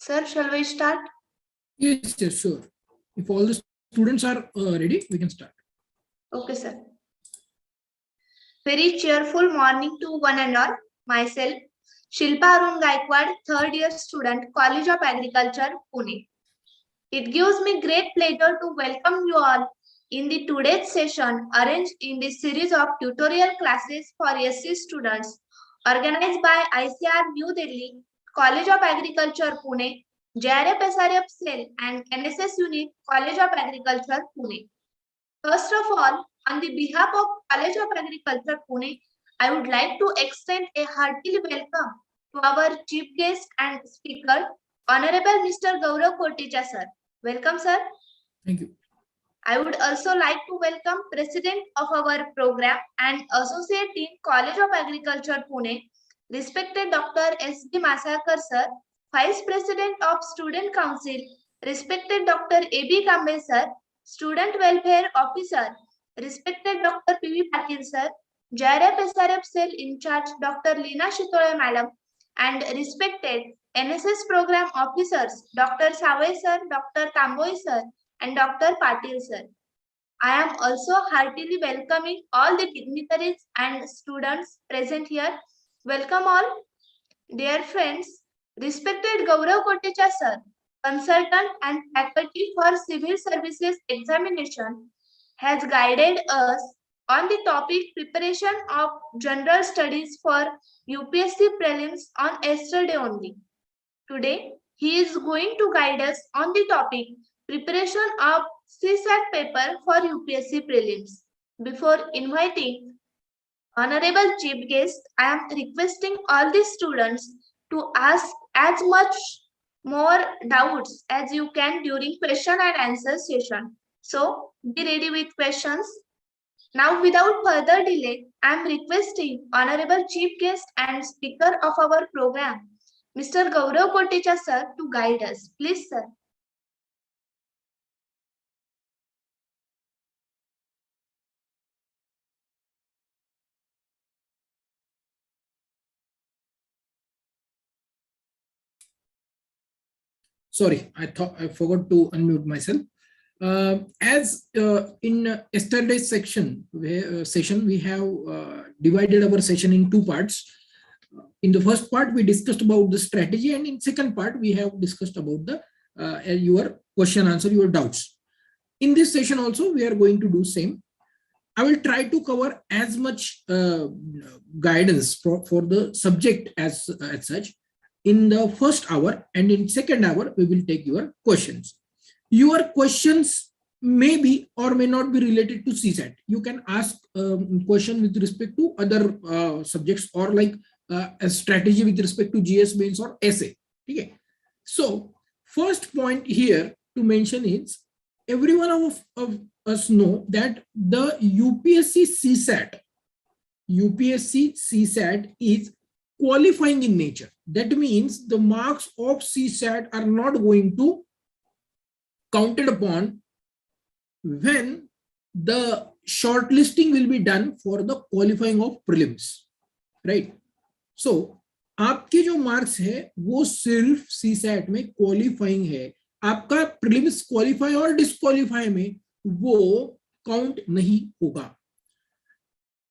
Sir, shall we start? Yes, yes, sure. If all the students are ready, we can start. Okay, sir. Very cheerful morning to one and all. Myself, Shilpa Arun Gaikwad, third year student, College of Agriculture, Pune. It gives me great pleasure to welcome you all in the today's session arranged in the series of tutorial classes for SC students organized by ICR New Delhi, College of Agriculture, Pune, JRF SRF Cell and NSS Unit, College of Agriculture, Pune. First of all, on the behalf of College of Agriculture, Pune, I would like to extend a hearty welcome to our chief guest and speaker, Honorable Mr. Gaurav Kotecha, sir. Welcome, sir. Thank you. I would also like to welcome President of our program and Associate Dean, College of Agriculture, Pune, respected Dr. S.D. Masakar, sir, Vice President of Student Council, respected Dr. A.B. Kambe, sir, Student Welfare Officer, respected Dr. P.V. Patil, sir, JRF SRF Cell in charge, Dr. Leena Shitole, madam, and respected NSS Program Officers, Dr. Savai, sir, Dr. Tamboy, sir, and Dr. Patil, sir. I am also heartily welcoming all the dignitaries and students present here. Welcome all. Dear friends, respected Gaurav Kotecha, sir, consultant and faculty for civil services examination, has guided us on the topic preparation of general studies for UPSC prelims on yesterday only. Today, he is going to guide us on the topic preparation of CSAT paper for UPSC prelims. Before inviting Honorable Chief Guest, I am requesting all the students to ask as much more doubts as you can during question and answer session. So, be ready with questions. Now, without further delay, I am requesting Honorable Chief Guest and Speaker of our program, Mr. Gaurav Kotecha, sir, to guide us. Please, sir. Sorry, I thought I forgot to unmute myself. In yesterday's session, we have divided our session in two parts. In the first part, we discussed about the strategy, and in second part, we have discussed about the your question answer, your doubts. In this session also, we are going to do same. I will try to cover as much guidance for the subject as such in the first hour, and in second hour, we will take your questions. Your questions may be or may not be related to CSAT. You can ask question with respect to other subjects, or like a strategy with respect to GS mains or essay. Okay. So first point here to mention is, every one of us know that the UPSC CSAT is qualifying in nature. That means the marks of CSAT are not going to counted upon when the shortlisting will be done for the qualifying of prelims, right? So आपके जो marks है वो सिर्फ CSAT में qualifying है, आपका prelims qualify और disqualify में वो काउंट नहीं होगा.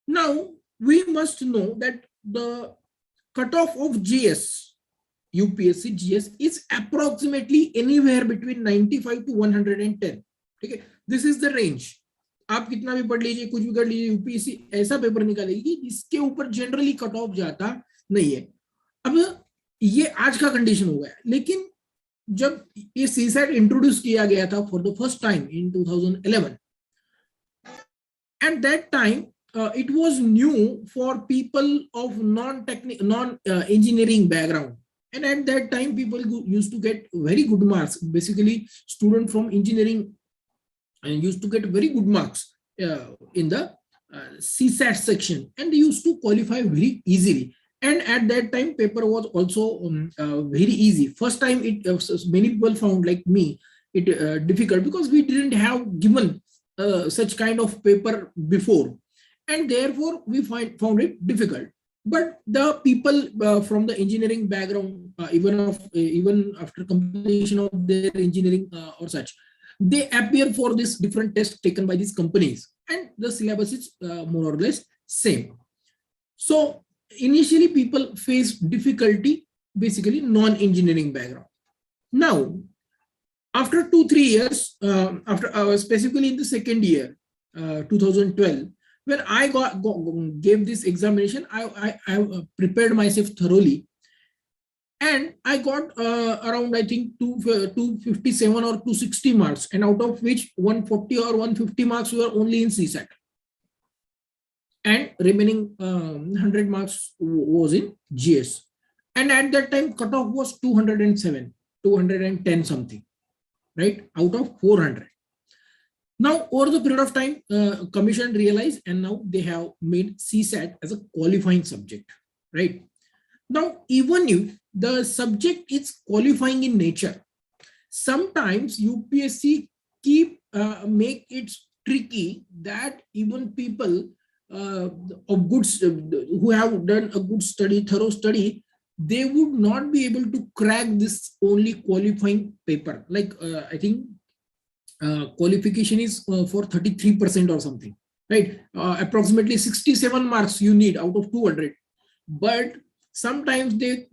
Now we must know that the cutoff of GS, UPSC GS, is approximately anywhere between 95 to 110. Okay, this is the range. आप कितना भी पढ़ लीजिए, कुछ भी कर लीजिए, यूपीएससी ऐसा पेपर निकालेगी जिसके ऊपर जनरली कट ऑफ जाता नहीं है. अब ये आज का कंडीशन हो गया, लेकिन जब ये सीसैट इंट्रोड्यूस किया गया था for the first time in 2011, at that time it was new for people of non-engineering background, and at that time people used to get very good marks. Basically, students from engineering used to get very good marks in the CSAT section, and they used to qualify very easily. And at that time, paper was also very easy. First time, many people found, like me, it difficult because we didn't have given such kind of paper before. And therefore, we found it difficult. But the people from the engineering background, even after completion of their engineering or such, they appear for this different tests taken by these companies, and the syllabus is more or less same. So initially people face difficulty, basically non-engineering background. Now, after 2-3 years, after specifically in the second year, 2012, when I gave this examination, I prepared myself thoroughly, and I got around, I think, 257 or 260 marks, and out of which 140 or 150 marks were only in CSAT, and remaining 100 marks was in GS. And at that time, cutoff was 207, 210 something, right, out of 400. Now, over the period of time, commission realized, and now they have made CSAT as a qualifying subject, right? Now, even if the subject is qualifying in nature, sometimes UPSC make it tricky that even people of good who have done a good study, thorough study, they would not be able to crack this only qualifying paper. Like I think qualification is for 33% or something, right? Approximately 67 marks you need out of 200, but sometimes they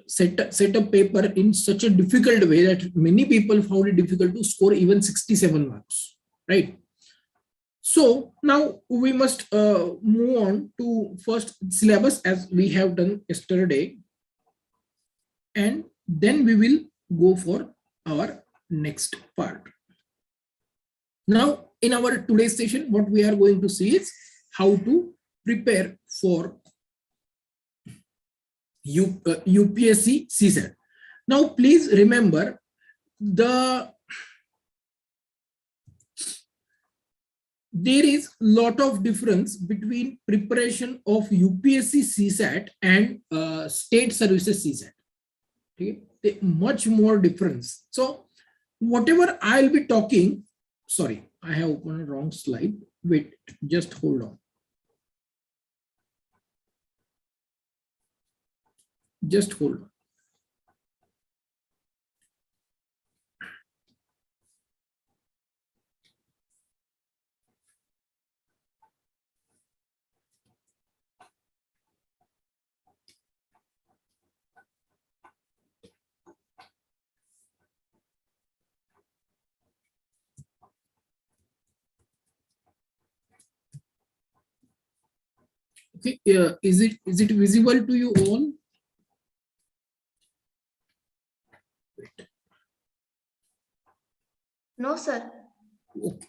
set up paper in such a difficult way that many people found it difficult to score even 67 marks, right? So now we must move on to first syllabus as we have done yesterday, and then we will go for our next part. Now, in our today's session, what we are going to see is how to prepare for UPSC CSAT. Now, please remember there is lot of difference between preparation of UPSC CSAT and state services CSAT. Okay, much more difference. So whatever I'll be talking, sorry, I have opened a wrong slide. Wait, just hold on. Just hold on. Okay, is it visible to you all? No, sir. Okay.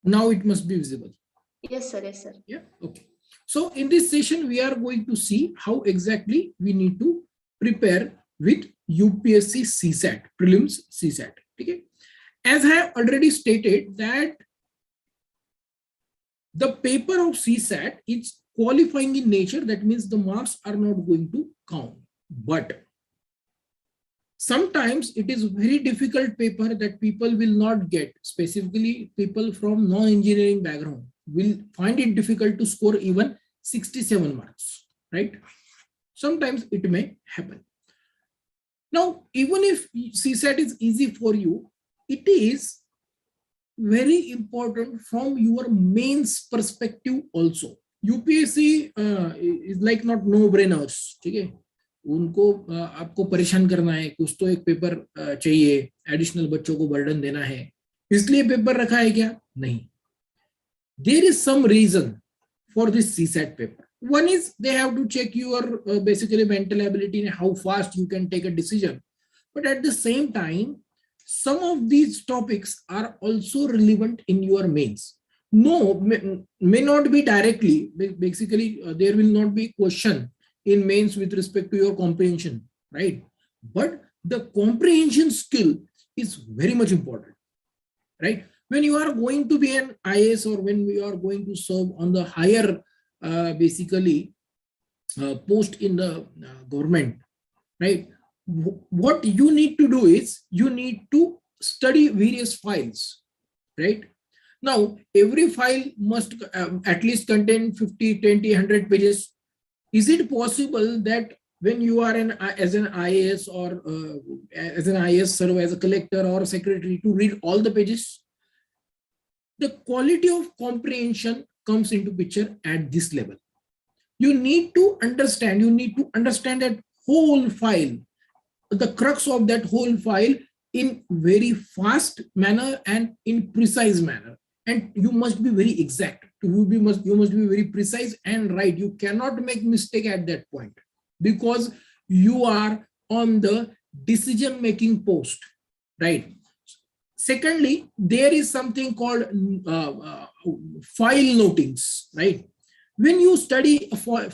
Now it must be visible. Yes, sir. Yes, sir. Yeah. Okay. So in this session, we are going to see how exactly we need to prepare with UPSC CSAT, prelims CSAT. Okay. As I have already stated that the paper of CSAT is qualifying in nature. That means the marks are not going to count. But sometimes it is very difficult paper that people will not get. Specifically, people from non-engineering background will find it difficult to score even 67 marks, right? Sometimes it may happen. Now, even if CSAT is easy for you, it is very important from your mains perspective also. UPSC is like not no-brainers, ठीक है? उनको आपको परेशान करना है, कुछ तो एक पेपर चाहिए, एडिशनल बच्चों को बर्डन देना है, इसलिए पेपर रखा है क्या? नहीं. There is some reason for this CSAT paper. One is they have to check your basically mental ability and how fast you can take a decision. But at the same time, some of these topics are also relevant in your mains. No, may not be directly. Basically, there will not be question in mains with respect to your comprehension, right? But the comprehension skill is very much important, right? When you are going to be an IAS or when we are going to serve on the higher post in the government, right? What you need to do is you need to study various files, right? Now, every file must at least contain 50, 20, 100 pages. Is it possible that when you are as an IAS or as an IAS serve as a collector or a secretary to read all the pages? The quality of comprehension comes into picture at this level. You need to understand that whole file, the crux of that whole file in very fast manner and in precise manner. And you must be very exact. You must be very precise and right. You cannot make mistake at that point because you are on the decision making post, right? Secondly, there is something called file notings, right? When you study a file,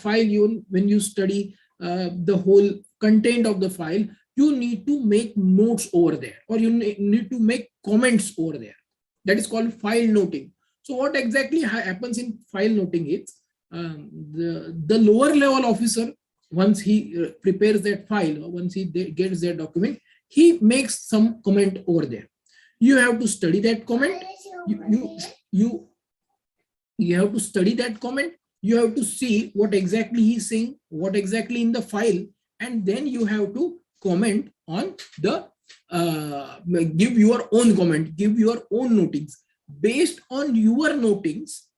when you study the whole content of the file, you need to make notes over there, or you need to make comments over there. That is called file noting. So what exactly happens in file noting is the lower level officer, once he prepares that file, or once he gets that document, he makes some comment over there. You have to study that comment. You have to study that comment. You have to see what exactly he's saying, what exactly in the file, and then you have to comment on the give your own comment, give your own notings. Based on your notings,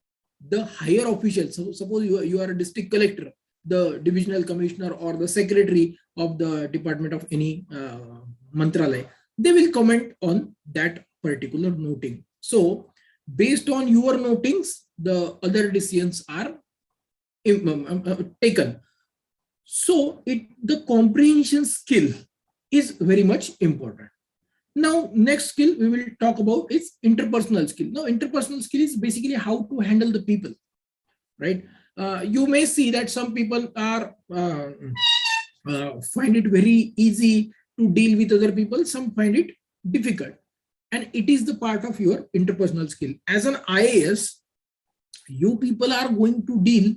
the higher officials, so suppose you are a district collector, the divisional commissioner, or the secretary of the department of any mantralaya, they will comment on that particular noting. So based on your notings, the other decisions are taken. So the comprehension skill is very much important. Now, next skill we will talk about is interpersonal skill. Now, interpersonal skill is basically how to handle the people, right? You may see that some people are find it very easy to deal with other people. Some find it difficult, and it is the part of your interpersonal skill. As an IAS, you people are going to deal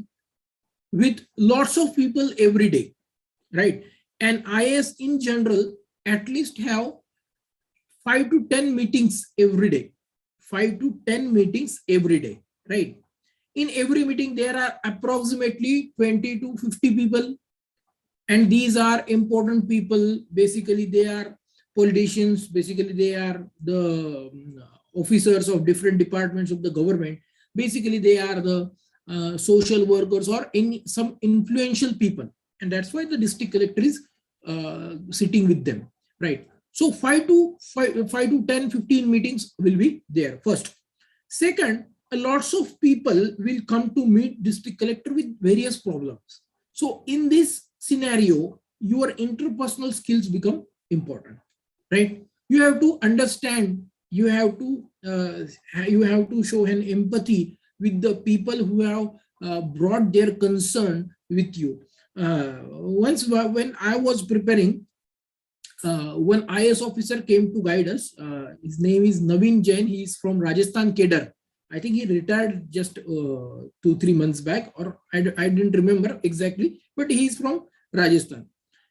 with lots of people every day, right? And IAS in general at least have 5 to 10 meetings every day. 5 to 10 meetings every day, right? In every meeting, there are approximately 20 to 50 people. And these are important people. Basically, they are politicians. Basically, they are the officers of different departments of the government. Basically, they are the social workers or some influential people. And that's why the district collector is sitting with them, right? So 5 to 10, 15 meetings will be there first. Second, lots of people will come to meet district collector with various problems. So in this scenario, your interpersonal skills become important, right? You have to understand, you have to show an empathy with the people who have brought their concern with you. Once when I was preparing, one IAS officer came to guide us. His name is Naveen Jain. He is from Rajasthan Kedar. I think he retired just 2-3 months back, or I didn't remember exactly, but he is from Rajasthan.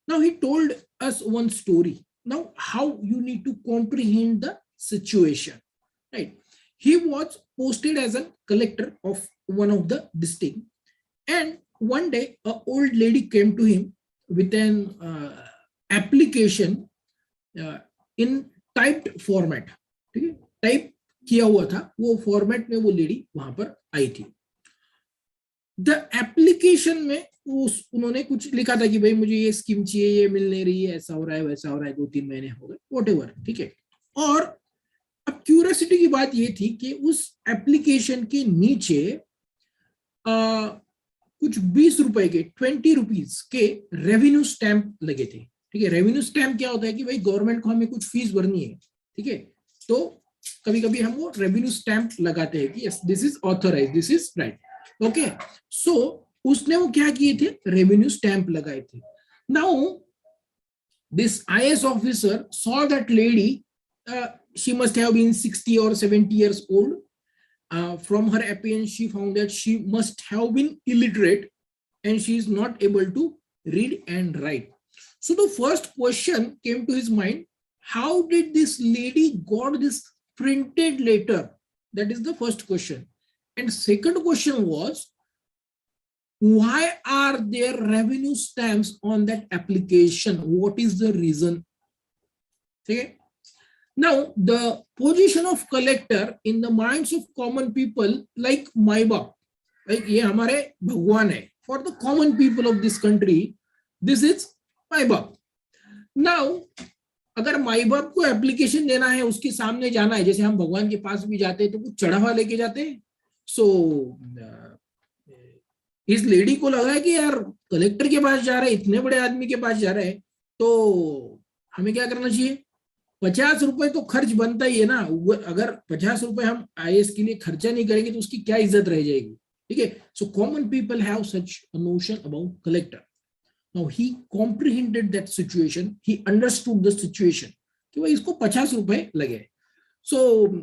Now he told us one story. Now how you need to comprehend the situation, right? He was posted as a collector of one of the district, and one day an old lady came to him with an application in typed format. ठीक है, type किया हुआ था, वो format में वो lady वहां पर आई थी. द एप्लीकेशन में उन्होंने कुछ लिखा था कि भाई मुझे ये स्कीम चाहिए, ये मिल नहीं रही है, ऐसा हो रहा है, वैसा हो रहा है, 2-3 महीने हो गए, व्हाटएवर, ठीक है. और अब क्यूरियोसिटी की बात ये थी कि उस एप्लीकेशन के नीचे कुछ 20 रुपए के 20 रुपीज के रेवेन्यू स्टैंप लगे थे. ठीक है, रेवेन्यू स्टैंप क्या होता है कि भाई गवर्नमेंट को हमें कुछ फीस भरनी है, ठीक है, तो कभी कभी हम वो रेवेन्यू स्टैंप लगाते हैं कि yes this is authorize, this is right. Okay, so उसने वो क्या किए थे, रेवेन्यू स्टैंप लगाए थे. Now this IAS officer saw that lady, she must have been 60 or 70 years old. From her appearance, she found that she must have been illiterate and she is not able to read and write. So the first question came to his mind, how did this lady got this printed letter? That is the first question. And second question was, why are there revenue stamps on that application? What is the reason? Okay. Now, the position of collector in the minds of common people, like my बाप, like ये हमारे भगवान है. For the common people of this country, this is my बाप. Now, अगर माई बाप को application देना है, उसके सामने जाना है, जैसे हम भगवान के पास भी जाते हैं तो कुछ चढ़ा हुआ लेके जाते हैं. सो इस लेडी को लगा है कि यार कलेक्टर के पास जा रहे हैं, इतने बड़े आदमी के पास जा रहे हैं, तो हमें क्या करना चाहिए? 50 रुपए तो खर्च बनता ही है ना. अगर 50 रुपए हम आईएएस के लिए खर्चा नहीं करेंगे तो उसकी क्या इज्जत रह जाएगी. ठीक है. So common people have such a notion about collector. Now he comprehended that situation. He understood the situation. कि भाई इसको 50 रुपए लगे. So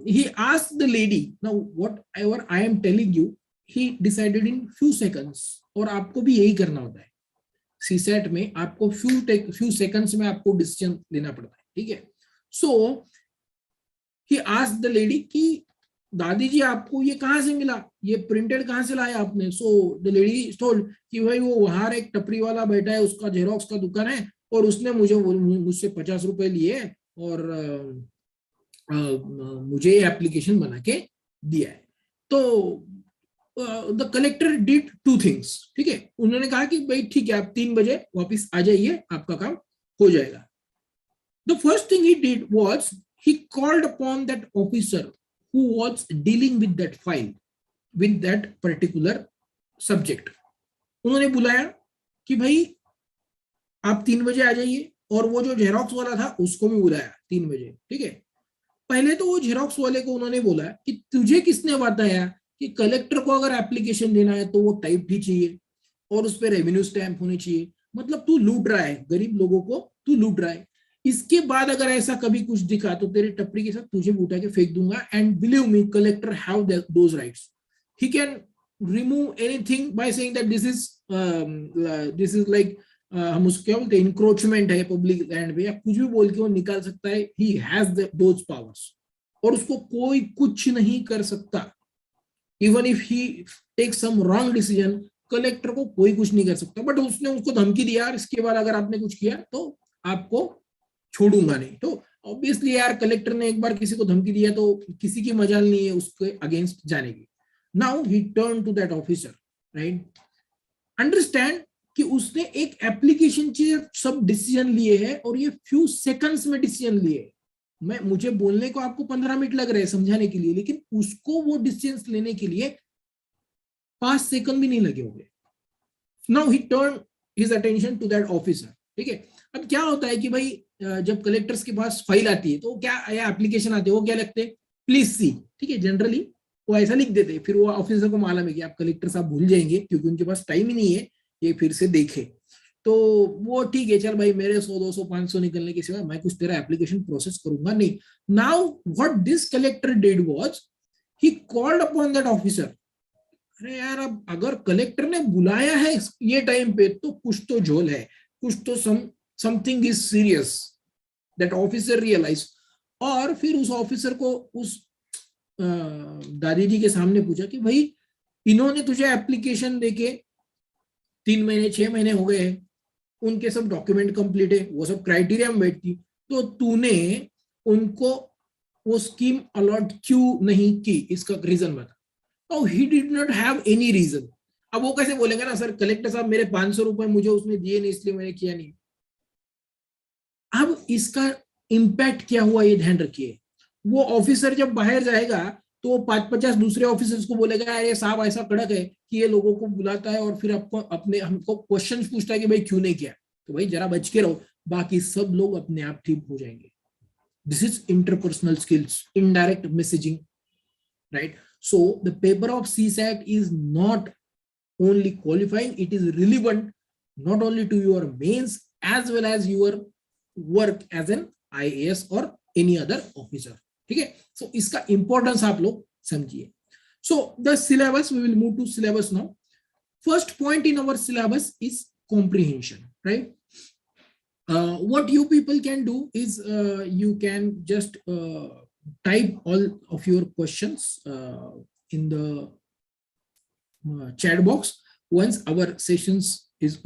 he asked the lady. Now whatever I am telling you, he decided in few seconds. और आपको भी यही करना होता है. CSAT में आपको few seconds में आपको डिसीजन लेना पड़ता है. ठीक है. So he asked the lady कि दादी जी आपको ये कहाँ से मिला, ये प्रिंटेड कहाँ से लाया आपने? सो द लेडी टोल्ड कि भाई वो वहां एक टपरी वाला बैठा है, उसका जेरोक्स का दुकान है और उसने मुझसे 50 रुपए लिए और मुझे एप्लीकेशन बना के दिया है. तो द कलेक्टर डिड 2 थिंग्स. ठीक है. उन्होंने कहा कि भाई ठीक है, आप 3 बजे वापिस आ जाइए, आपका काम हो जाएगा. The first thing he did was he called upon that officer who was dealing with that file, with that particular subject. उन्होंने बुलाया कि भाई आप 3 बजे आ जाइए, और वो जो जेरोक्स वाला था उसको भी बुलाया 3 बजे. ठीक है. पहले तो वो जेरोक्स वाले को उन्होंने बोला कि तुझे किसने बताया कि कलेक्टर को अगर एप्लीकेशन देना है तो वो टाइप ही चाहिए और उस पर रेवेन्यू स्टैंप होनी चाहिए. मतलब तू लूट रहा है, गरीब लोगों को तू लूट रहा है. इसके बाद अगर ऐसा कभी कुछ दिखा तो तेरे टपरी के साथ तुझे उठा के फेंक दूंगा. And believe me, collector have those rights. He can remove anything by saying that this is like हम उसको क्या बोलते हैं, इंक्रोचमेंट है पब्लिक लैंड पे, या कुछ भी बोल के वो निकाल सकता है. ही हैज दोज पावर्स और उसको कोई कुछ नहीं कर सकता. Even if he take some wrong decision, collector को कोई कुछ नहीं कर सकता. बट उसने उसको धमकी दिया, इसके बाद अगर आपने कुछ किया तो आपको छोड़ूंगा नहीं. तो ऑब्वियसली यार, कलेक्टर ने एक बार किसी को धमकी दिया तो किसी की मजाल नहीं है उसके अगेंस्ट जाने की. Now he turn to that officer, right. Understand कि उसने एक एप्लीकेशन के सब डिसीजन लिए हैं और ये फ्यू सेकंड्स में डिसीजन लिए. मुझे बोलने को आपको 15 मिनट लग रहे हैं समझाने के लिए, लेकिन उसको वो डिसीजन लेने के लिए 5 सेकंड भी नहीं लगे होंगे. Now he turn his attention to that officer. ठीक है. अब क्या होता है कि भाई जब कलेक्टर्स के पास फाइल आती है तो क्या या एप्लीकेशन आते हैं, वो क्या लगते हैं, प्लीज सी. ठीक है. जनरली वो ऐसा लिख देते हैं. फिर वो ऑफिसर को मालूम है कि आप कलेक्टर साहब भूल जाएंगे क्योंकि उनके पास टाइम ही नहीं है ये फिर से देखे. तो वो ठीक है, चल भाई मेरे 100 200 500 निकलने के सिवा मैं कुछ तेरा एप्लीकेशन प्रोसेस करूंगा नहीं. Now what this collector did was he called upon that officer. अरे यार, अब अगर कलेक्टर ने बुलाया है ये टाइम पे तो कुछ तो झोल है, कुछ तो something is serious. That officer realize. और फिर उस ऑफिसर को उस दादी जी के सामने पूछा कि भाई इन्होंने तुझे एप्लीकेशन देके 3 महीने 6 महीने हो गए हैं, उनके सब डॉक्यूमेंट कंप्लीट है, वो सब क्राइटेरिया में बैठती, तो तूने उनको वो स्कीम अलॉट क्यों नहीं की, इसका रीजन बता. Oh, he did not have any reason. अब वो कैसे बोलेंगे ना, सर कलेक्टर साहब मेरे 500 रुपए मुझे उसने दिए नहीं इसलिए मैंने किया नहीं. अब इसका इम्पैक्ट क्या हुआ ये ध्यान रखिए. वो ऑफिसर जब बाहर जाएगा तो वो 5-50 दूसरे ऑफिसर्स को बोलेगा अरे साहब ऐसा कड़क है कि ये लोगों को बुलाता है और फिर आपको हमको क्वेश्चन पूछता है कि भाई क्यों नहीं किया. तो भाई जरा बच के रहो, बाकी सब लोग अपने आप ठीक हो जाएंगे. This is interpersonal skills, indirect messaging, right. So the paper of CSAT is not only qualifying, it is relevant not only to your mains as well as your work as an IAS or any other officer. ठीक है. So इसका importance आप लोग समझिए. So the syllabus, we will move to syllabus now. First point in our syllabus is comprehension, right? What you people can do is you can just type all of your questions in the chat box. once our session is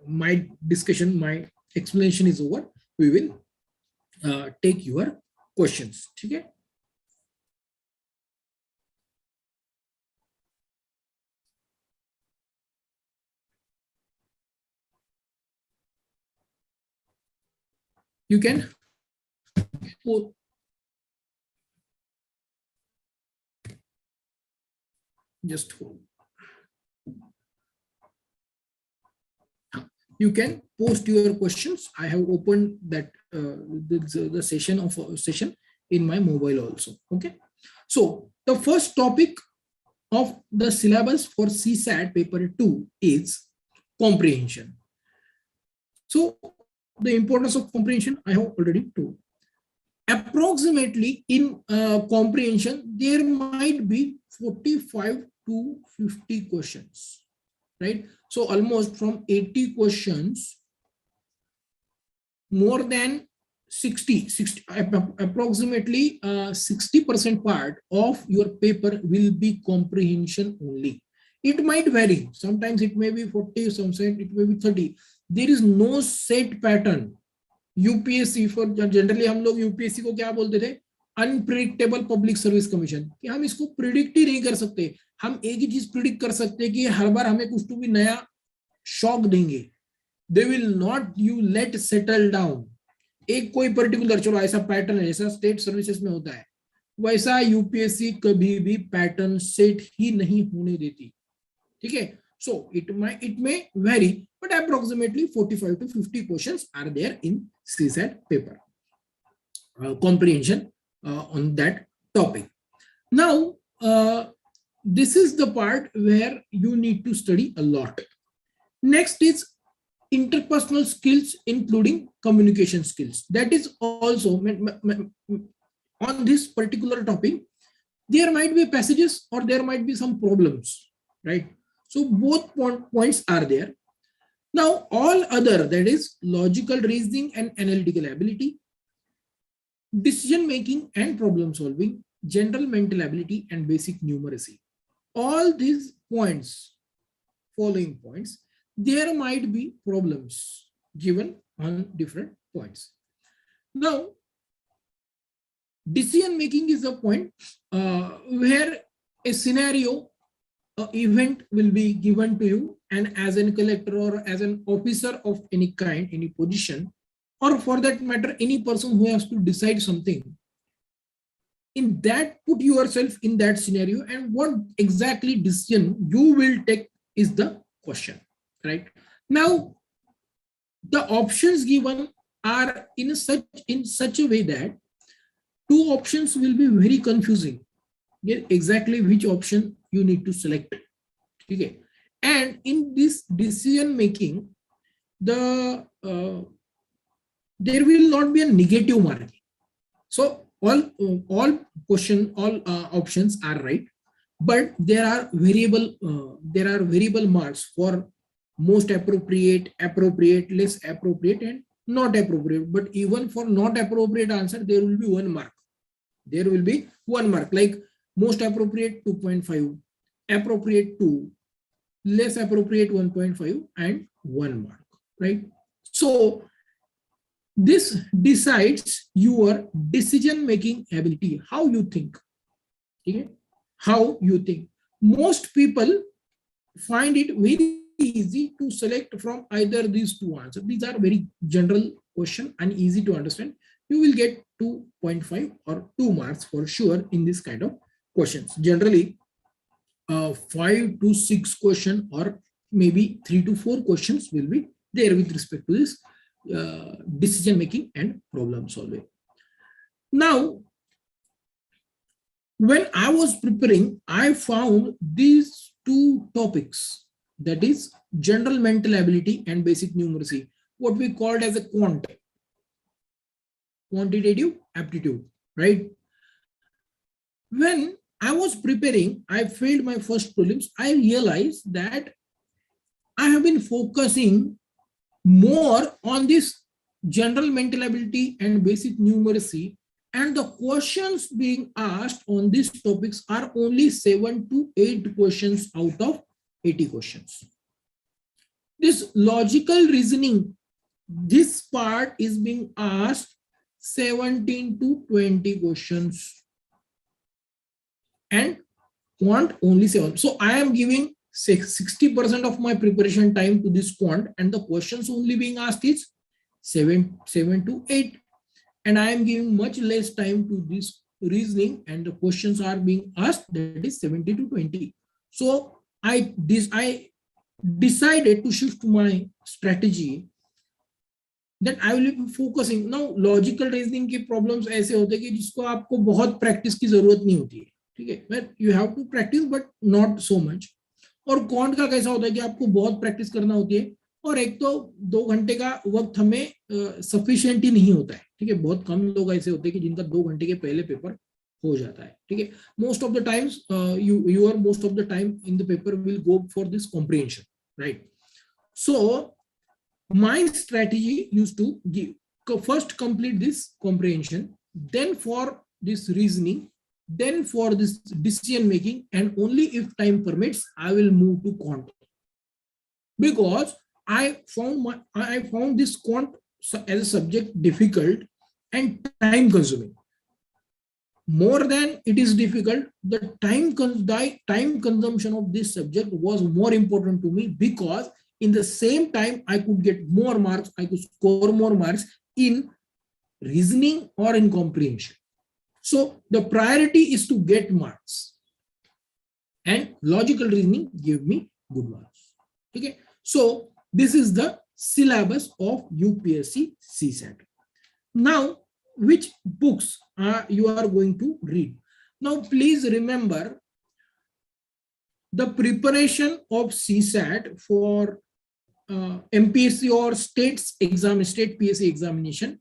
my discussion, my explanation is over, we will take your questions. Okay. You can just hold. You can post your questions. I have opened that the session in my mobile also. Okay. So the first topic of the syllabus for CSAT paper 2 is comprehension. So the importance of comprehension I have already told. Approximately in comprehension, there might be 45 to 50 questions, right? So almost from 80 questions, more than 60 approximately 60% part of your paper will be comprehension only. It might vary. Sometimes it may be 40, sometimes it may be 30. There is no set pattern. UPSC for generally हम लोग UPSC को क्या बोलते थे, unpredictable public service commission, कि हम इसको predict ही नहीं कर सकते. हम एक ही चीज प्रिडिक्ट कर सकते हैं कि हर बार हमें कुछ तो भी नया शॉक देंगे. They will not you let settle down. एक कोई पर्टिकुलर चलो ऐसा पैटर्न है जैसा स्टेट सर्विसेज में होता है, वैसा यूपीएससी कभी भी पैटर्न सेट ही नहीं होने देती. ठीक है. So it may vary, but approximately 45 to 50 questions are there in CSAT paper comprehension on that topic. Now, this is the part where you need to study a lot. Next is interpersonal skills, including communication skills. That is also on this particular topic. There might be passages or there might be some problems, right? So both points are there. Now all other, that is logical reasoning and analytical ability, decision making and problem solving, general mental ability and basic numeracy. All these points, following points, there might be problems given on different points. Now decision making is a point where a scenario event will be given to you, and as a collector or as an officer of any kind, any position, or for that matter any person who has to decide something, in that put yourself in that scenario and what exactly decision you will take is the question, right? Now the options given are in such a way that two options will be very confusing. Exactly which option you need to select. Okay. And in this decision making, there will not be a negative marking. So all options are right, but there are variable marks for most appropriate, less appropriate, and not appropriate. But even for not appropriate answer, there will be 1 mark. There will be 1 mark, like most appropriate 2.5, appropriate 2, less appropriate 1.5, and 1 mark, right? So this decides your decision making ability, how you think. Okay? How you think. Most people find it very easy to select from either these two answers. These are very general question and easy to understand. You will get 2.5 or 2 marks for sure in this kind of questions. Generally 5 to 6 question or maybe 3 to 4 questions will be there with respect to this decision making and problem solving. Now when I was preparing, I found these 2 topics, that is general mental ability and basic numeracy, what we called as a quantitative aptitude, right? When I was preparing, I failed my first prelims. I realized that I have been focusing more on this general mental ability and basic numeracy, and the questions being asked on these topics are only 7 to 8 questions out of 80 questions. This logical reasoning, this part is being asked 17 to 20 questions and quant only 7. So I am giving 60% of my preparation time to this quant, and the questions only being asked is 7 to 8, and I am giving much less time to this reasoning, and the questions are being asked, that is 70 to 20. So I decided to shift my strategy that I will be focusing now. Logical reasoning के problems ऐसे होते हैं कि जिसको आपको बहुत practice की जरूरत नहीं होती है, ठीक है, but you have to practice but not so much. और quant का कैसा होता है कि आपको बहुत practice करना होती है, और एक तो 2 घंटे का वक्त हमें sufficient ही नहीं होता है, ठीक है, बहुत कम लोग ऐसे होते हैं कि जिनका 2 घंटे के पहले पेपर हो जाता है, ठीक है. Most of the times most of the time in the paper will go for this comprehension, right? So my strategy used to first complete this comprehension, then for this reasoning, then for this decision making, and only if time permits I will move to quant, because I found this quant as a subject difficult and time consuming. More than it is difficult, the time consumption of this subject was more important to me, because in the same time I could get more marks, I could score more marks in reasoning or in comprehension. So the priority is to get marks, and logical reasoning gave me good marks. Okay, so this is the syllabus of UPSC CSAT. Now, which books you are going to read? Now, please remember, the preparation of CSAT for MPSC or state PSC examination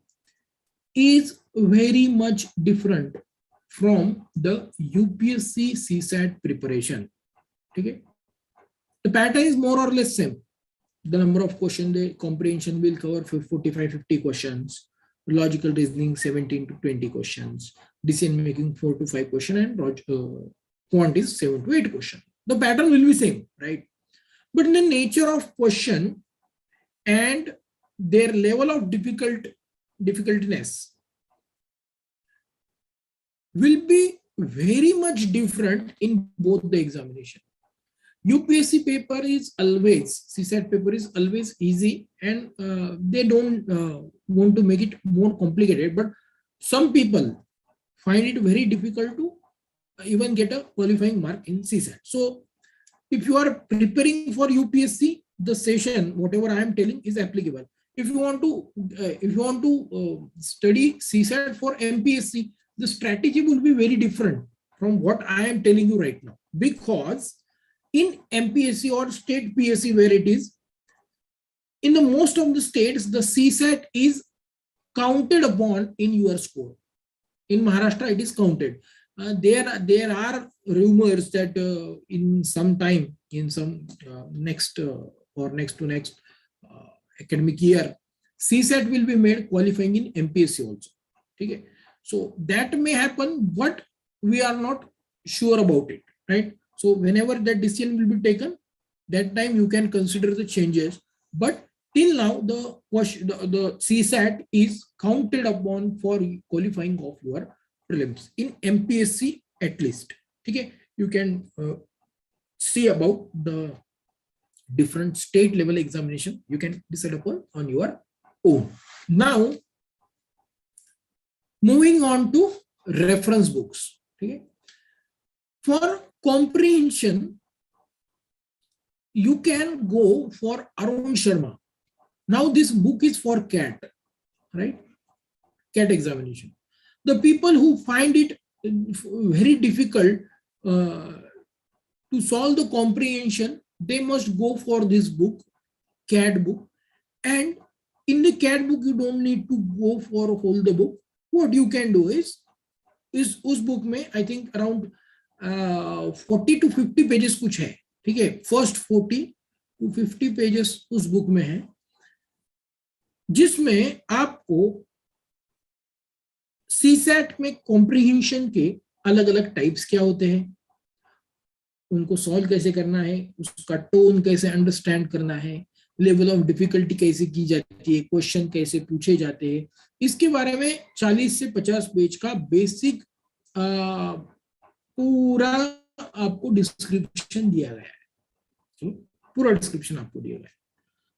is very much different from the UPSC CSAT preparation. Okay, the pattern is more or less same. The number of questions, the comprehension will cover 45-50 questions, logical reasoning 17 to 20 questions, decision making 4 to 5 questions, and quant is 7 to 8 questions. The pattern will be same, right? But in the nature of question and their level of difficultiness will be very much different in both the examination. UPSC paper is always, CSAT paper is always easy, and they don't want to make it more complicated, but some people find it very difficult to even get a qualifying mark in CSAT. So if you are preparing for UPSC, the session, whatever I am telling, is applicable. If you want to study CSAT for MPSC, the strategy will be very different from what I am telling you right now, because in MPSC or state PSC, where it is, in the most of the states, the CSAT is counted upon in your score. In Maharashtra, it is counted. There are rumors that in some time, in some next or next to next academic year, CSAT will be made qualifying in MPSC also. Okay, so that may happen, but we are not sure about it, right? So whenever that decision will be taken, that time you can consider the changes. But till now, the CSAT is counted upon for qualifying of your prelims in MPSC at least. Okay, you can see about the different state level examination. You can decide upon on your own. Now, moving on to reference books. Okay, for comprehension, you can go for Arun Sharma. Now this book is for CAT, right? CAT examination. The people who find it very difficult to solve the comprehension, they must go for this book, CAT book. And in the CAT book, you don't need to go for a whole the book. What you can do is उस book में I think around 40 to 50 pages कुछ है, ठीक है, first 40 to 50 pages उस book में है, जिसमें आपको CSAT में कॉम्प्रिहेंशन के अलग अलग टाइप्स क्या होते हैं, उनको सॉल्व कैसे करना है, उसका टोन कैसे अंडरस्टैंड करना है, लेवल ऑफ डिफिकल्टी कैसे की जाती है, क्वेश्चन कैसे पूछे जाते हैं, इसके बारे में 40 से 50 पेज का बेसिक पूरा आपको डिस्क्रिप्शन दिया गया है. So, पूरा डिस्क्रिप्शन आपको दिया गया है.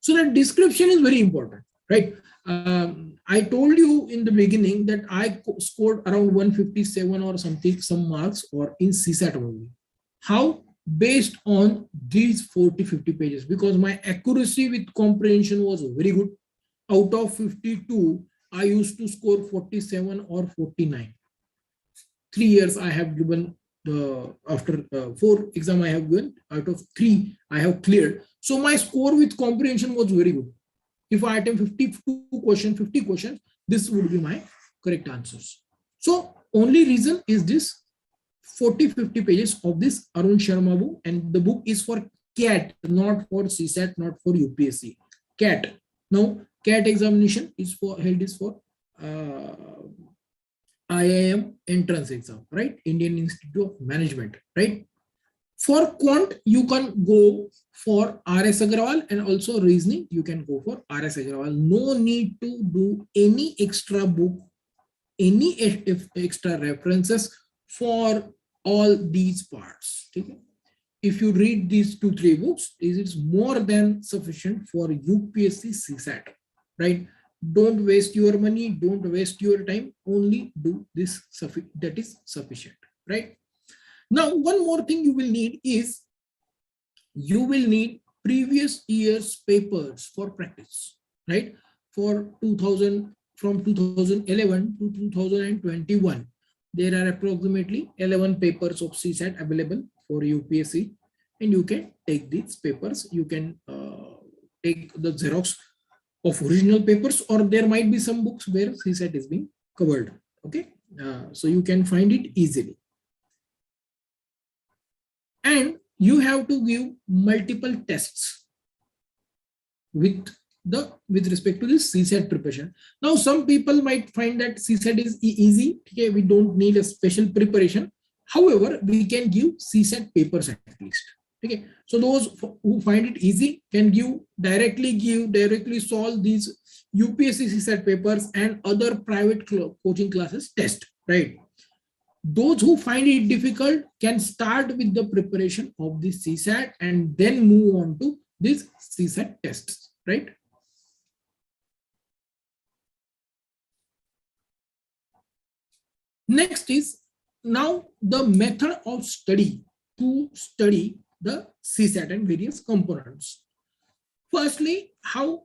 So that description is very important, right? I told you in the beginning that I scored around 157 or something, some marks, or in CSAT only. How? Based on these 40-50 pages, because my accuracy with comprehension was very good. Out of 52, I used to score 47 or 49. 3 years I have given after 4 exam I have given, out of 3 I have cleared. So my score with comprehension was very good. If I attempt 52 questions, 50 questions, this would be my correct answers. So only reason is this 40-50 pages of this Arun Sharma book, and the book is for CAT, not for CSAT, not for UPSC. CAT. Now CAT examination is for held is for IIM entrance exam, right? Indian Institute of Management, right? For quant, you can go for RS Agrawal, and also reasoning, you can go for RS Agrawal. No need to do any extra book, any extra references for all these parts. Okay? If you read these 2-3 books, it is more than sufficient for UPSC CSAT, right? Don't waste your money, don't waste your time, only do this, that is sufficient, right? Now, one more thing you will need is, you will need previous year's papers for practice, right? For 2000, from 2011 to 2021, there are approximately 11 papers of CSAT available for UPSC, and you can take these papers. You can take the Xerox of original papers, or there might be some books where CSAT is being covered. Okay, so you can find it easily. And you have to give multiple tests with respect to this CSAT preparation. Now, some people might find that CSAT is easy. Okay, we don't need a special preparation. However, we can give CSAT papers at least. Okay, so those who find it easy can directly solve these UPSC CSAT papers and other private coaching classes test, right? Those who find it difficult can start with the preparation of the CSAT and then move on to these CSAT tests, right? Next is now the method of study to study the CSAT and various components. Firstly, how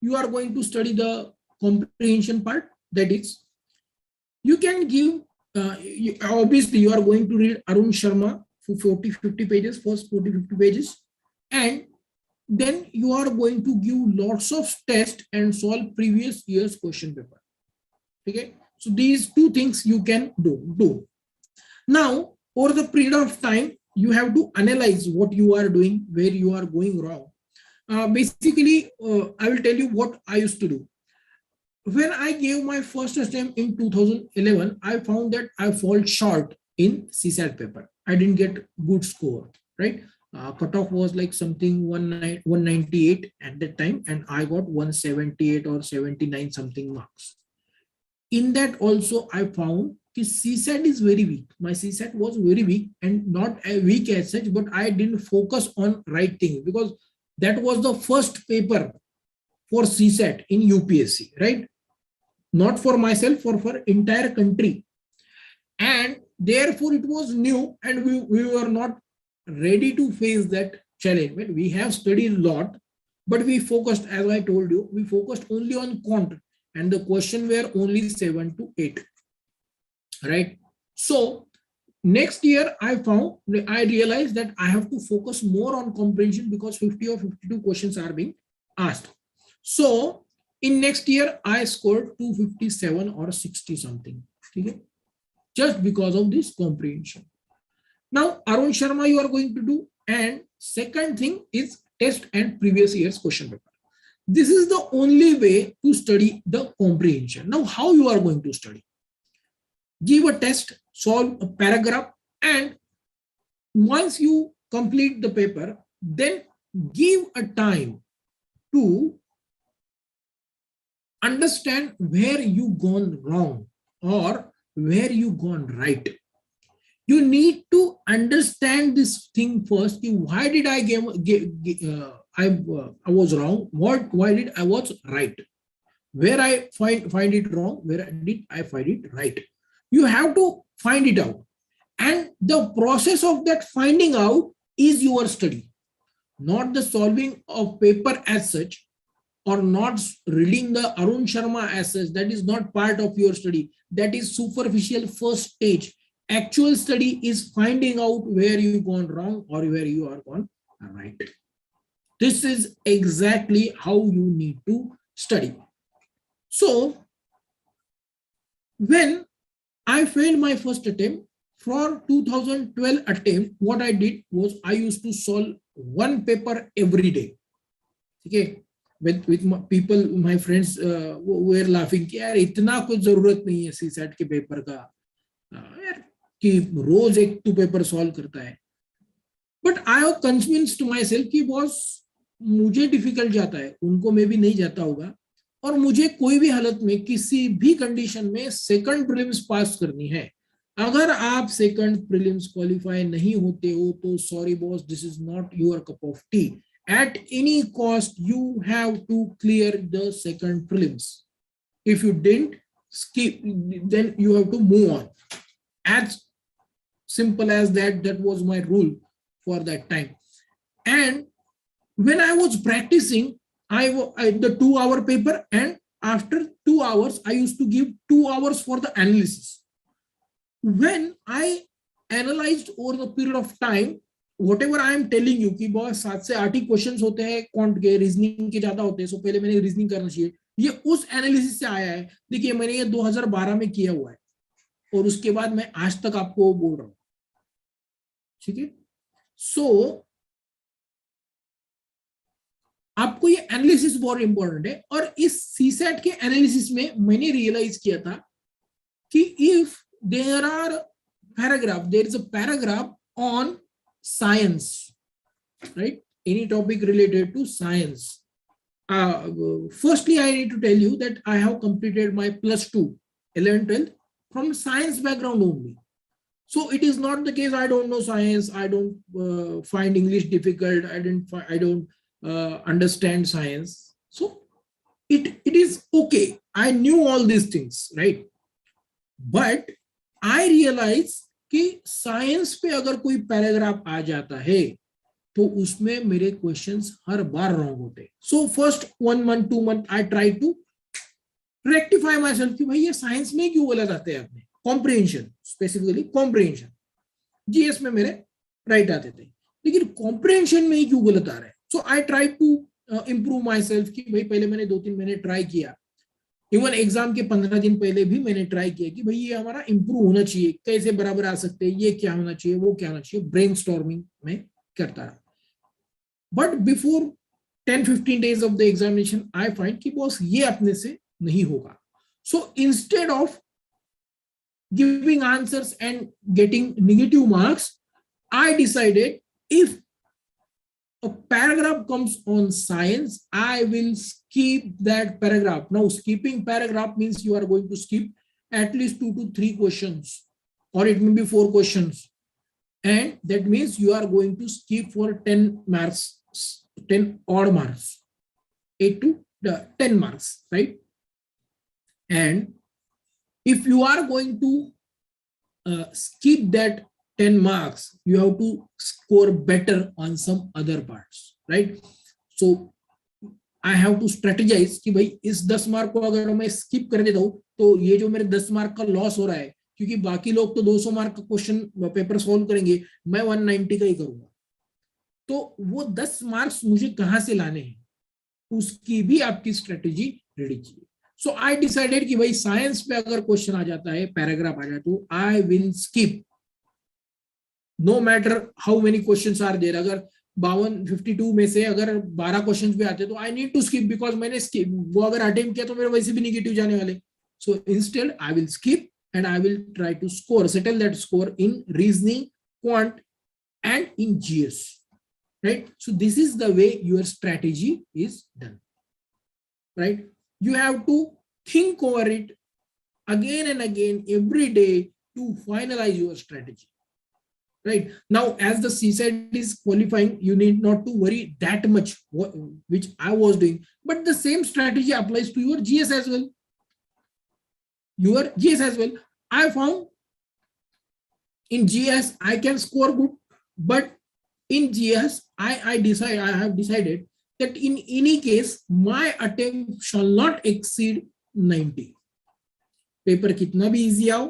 you are going to study the comprehension part, that is, you can give, obviously you are going to read Arun Sharma for 40-50 pages, first 40-50 pages, and then you are going to give lots of tests and solve previous year's question paper. Okay, so these two things you can do. Now, over the period of time, you have to analyze what you are doing, where you are going wrong. Basically, I will tell you what I used to do. When I gave my first attempt in 2011, I found that I fall short in CSAT paper. I didn't get good score, right? Cutoff was like something 198 at that time, and I got 178 or 79 something marks. In that also, I found that CSAT is very weak. My CSAT was very weak, and not weak as such, but I didn't focus on right things, because that was the first paper for CSAT in UPSC, right? Not for myself, for entire country. And therefore it was new, and we were not ready to face that challenge. But we have studied a lot, but we focused, as I told you, we focused only on quant, and the question were only 7 to 8, right? So next year I realized that I have to focus more on comprehension, because 50 or 52 questions are being asked. So in next year, I scored 257 or 60 something, okay? Just because of this comprehension. Now, Arun Sharma you are going to do, and second thing is test and previous year's question paper. This is the only way to study the comprehension. Now, how you are going to study? Give a test, solve a paragraph, and once you complete the paper, then give a time to understand where you gone wrong or where you gone right. You need to understand this thing first. Why did I I was wrong? Why did I was right? Where I find it wrong? Where did I find it right? You have to find it out, and the process of that finding out is your study, not the solving of paper as such, or not reading the Arun Sharma as such. That is not part of your study. That is superficial first stage. Actual study is finding out where you gone wrong or where you are gone right. This is exactly how you need to study. So when I failed my first attempt, for 2012 attempt, what I did was I used to solve one paper every day. Okay, with my people, my friends were laughing कि यार इतना कुछ जरूरत नहीं है CSAT के paper का, यार कि रोज एक टू पेपर सॉल्व करता है. But I have convinced my self कि बॉस मुझे डिफिकल्ट जाता है, उनको में भी नहीं जाता होगा, और मुझे कोई भी हालत में किसी भी कंडीशन में सेकंड प्रीलिम्स पास करनी है. अगर आप सेकंड प्रीलिम्स क्वालिफाई नहीं होते हो तो sorry boss, this is not your cup of T. At any cost, you have to clear the second prelims. If you didn't, skip, then you have to move on. As simple as that. That was my rule for that time. And when I was practicing, I the 2-hour paper, and after 2 hours, I used to give 2 hours for the analysis. When I analyzed over the period of time, whatever I am telling you कि बहुत 7 से 8 ही questions होते हैं quant के, reasoning के ज्यादा होते हैं, सो पहले मैंने रीजनिंग करना चाहिए, ये उस एनालिसिस से आया है. देखिए मैंने ये 2012 में किया हुआ है और उसके बाद मैं आज तक आपको बोल रहा हूं. ठीक है, सो आपको ये एनालिसिस बहुत इंपॉर्टेंट है. और इस सीसैट के एनालिसिस में मैंने रियलाइज किया था कि if there are paragraph, there is a paragraph on science, right? Any topic related to science. Firstly, I need to tell you that I have completed my +2, 11, 12 from science background only. So it is not the case I don't know science, I don't find English difficult, I don't understand science. So it is okay. I knew all these things, right? But I realized कि science पे अगर कोई paragraph आ जाता है तो उसमें मेरे questions हर बार रॉन्ग होते. So first 1 month 2 month I try to rectify myself कि भाई ये साइंस में क्यों गलत आते हैं. आपने कॉम्प्रिहेंशन, स्पेसिफिकली कॉम्प्रिहेंशन, जीएस में मेरे राइट आते थे, लेकिन कॉम्प्रिहेंशन में ही क्यों गलत आ रहा है. So I try to improve myself कि भाई पहले मैंने 2-3 महीने ट्राई किया, इवन एग्जाम के 15 दिन पहले भी मैंने ट्राई किया कि भाई ये हमारा इंप्रूव होना चाहिए, कैसे बराबर आ सकते हैं, ये क्या होना चाहिए, वो क्या होना चाहिए, ब्रेनस्टॉर्मिंग में करता रहा. But before 10-15 days of the examination I find कि बॉस ये अपने से नहीं होगा. So instead of giving answers and getting negative marks, I decided if a paragraph comes on science, I will skip that paragraph. Now, skipping paragraph means you are going to skip at least 2 to 3 questions, or it may be 4 questions. And that means you are going to skip for 10 marks, 10 odd marks, 8 to 10 marks, right? And if you are going to skip that 10 marks, you have to score better on some other parts, right? So I have to strategize कि भाई इस 10 mark को अगर मैं skip कर देता हूँ तो ये जो मेरे 10 मार्क का लॉस हो रहा है, क्योंकि बाकी लोग तो 200 मार्क का क्वेश्चन पेपर सॉल्व करेंगे, मैं 190 का ही करूंगा, तो वो 10 मार्क्स मुझे कहाँ से लाने हैं, उसकी भी आपकी स्ट्रेटेजी रेडी कीजिए. सो आई डिसाइडेड कि भाई साइंस पे अगर क्वेश्चन आ जाता है, पैराग्राफ आ जाए, तो I will skip no matter how many questions are there. अगर 52 में से अगर 12 क्वेश्चंस भी आते तो I need to skip, because मैंने स्किप वो अगर अटेम्प्ट किया तो मेरे वैसे भी नेगेटिव जाने वाले. So instead I will skip and I will try to score, settle that score in reasoning, quant, and in GS, right? So this is the way your strategy is done, right? You have to think over it again and again every day to finalize your strategy, right? Now, as the CSAT is qualifying, you need not to worry that much, which I was doing, but the same strategy applies to your GS as well. Your GS as well. I found in GS I can score good, but in GS I have decided that in any case my attempt shall not exceed 90. Paper कितना भी easy आओ,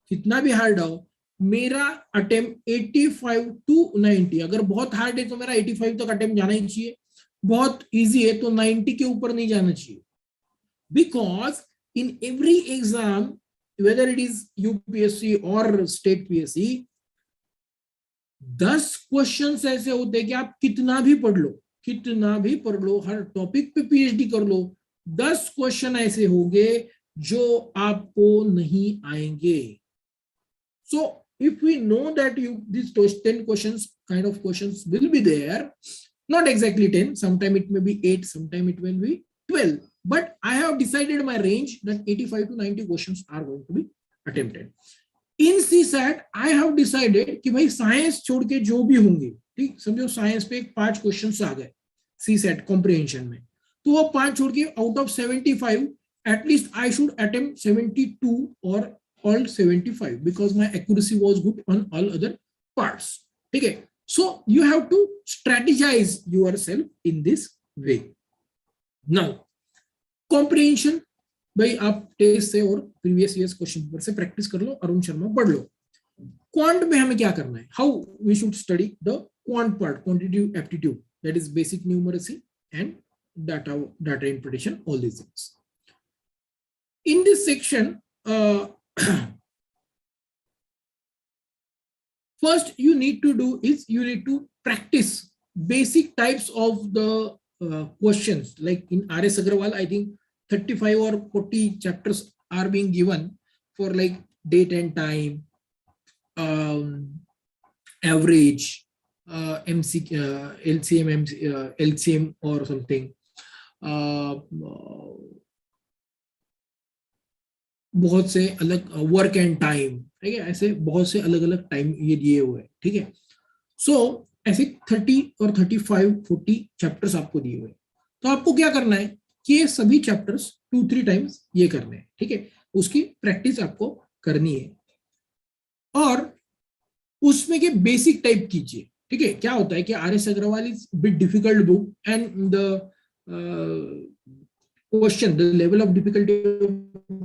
कितना भी hard आओ, मेरा attempt 85 to 90, अगर बहुत hard है तो मेरा 85 तक अटेम्प्ट जाना ही चाहिए, बहुत इजी है तो 90 के ऊपर नहीं जाना चाहिए. Because in every exam, whether it is UPSC or state PSC, 10 questions ऐसे होते हैं कि आप कितना भी पढ़ लो, हर टॉपिक पे PhD कर लो, 10 क्वेश्चन ऐसे होंगे जो आपको नहीं आएंगे. So if we know that these 10 questions kind of questions will be there, not exactly 10, sometime it may be 8, sometime it will be 12, but I have decided my range that 85 to 90 questions are going to be attempted. In CSAT I have decided कि भाई science छोड़ के जो भी होंगे, ठीक, समझो science पे 5 क्वेश्चंस आ गए CSAT कॉम्प्रिहेंशन में, तो वो 5 छोड़ के out of 75 at least I should attempt 72 or all 75 because my accuracy was good on all other parts. Okay, so you have to strategize yourself in this way. Now comprehension, भाई आप test से और previous years question paper से practice कर लो, अरुण शर्मा पढ़ लो. Quant में हमें क्या करना है, how we should study the quant part, quantitative aptitude, that is basic numeracy and data interpretation, all these things. In this section, first you need to do is you need to practice basic types of the questions. Like in RS Agrawal, I think 35 or 40 chapters are being given for like date and time, average, LCM or something. बहुत से अलग work and time, ठीक है, ऐसे बहुत से अलग अलग टाइम ये दिए हुए हैं, ठीक है. सो ऐसे 30 और 35 40 चैप्टर्स आपको दिए हुए हैं, तो आपको क्या करना है कि ये सभी चैप्टर्स 2-3 टाइम्स ये करने हैं, ठीक है, उसकी प्रैक्टिस आपको करनी है. और उसमें के बेसिक टाइप कीजिए, ठीक है. क्या होता है कि RS Agarwal is bit difficult book and the question, the level of difficulty of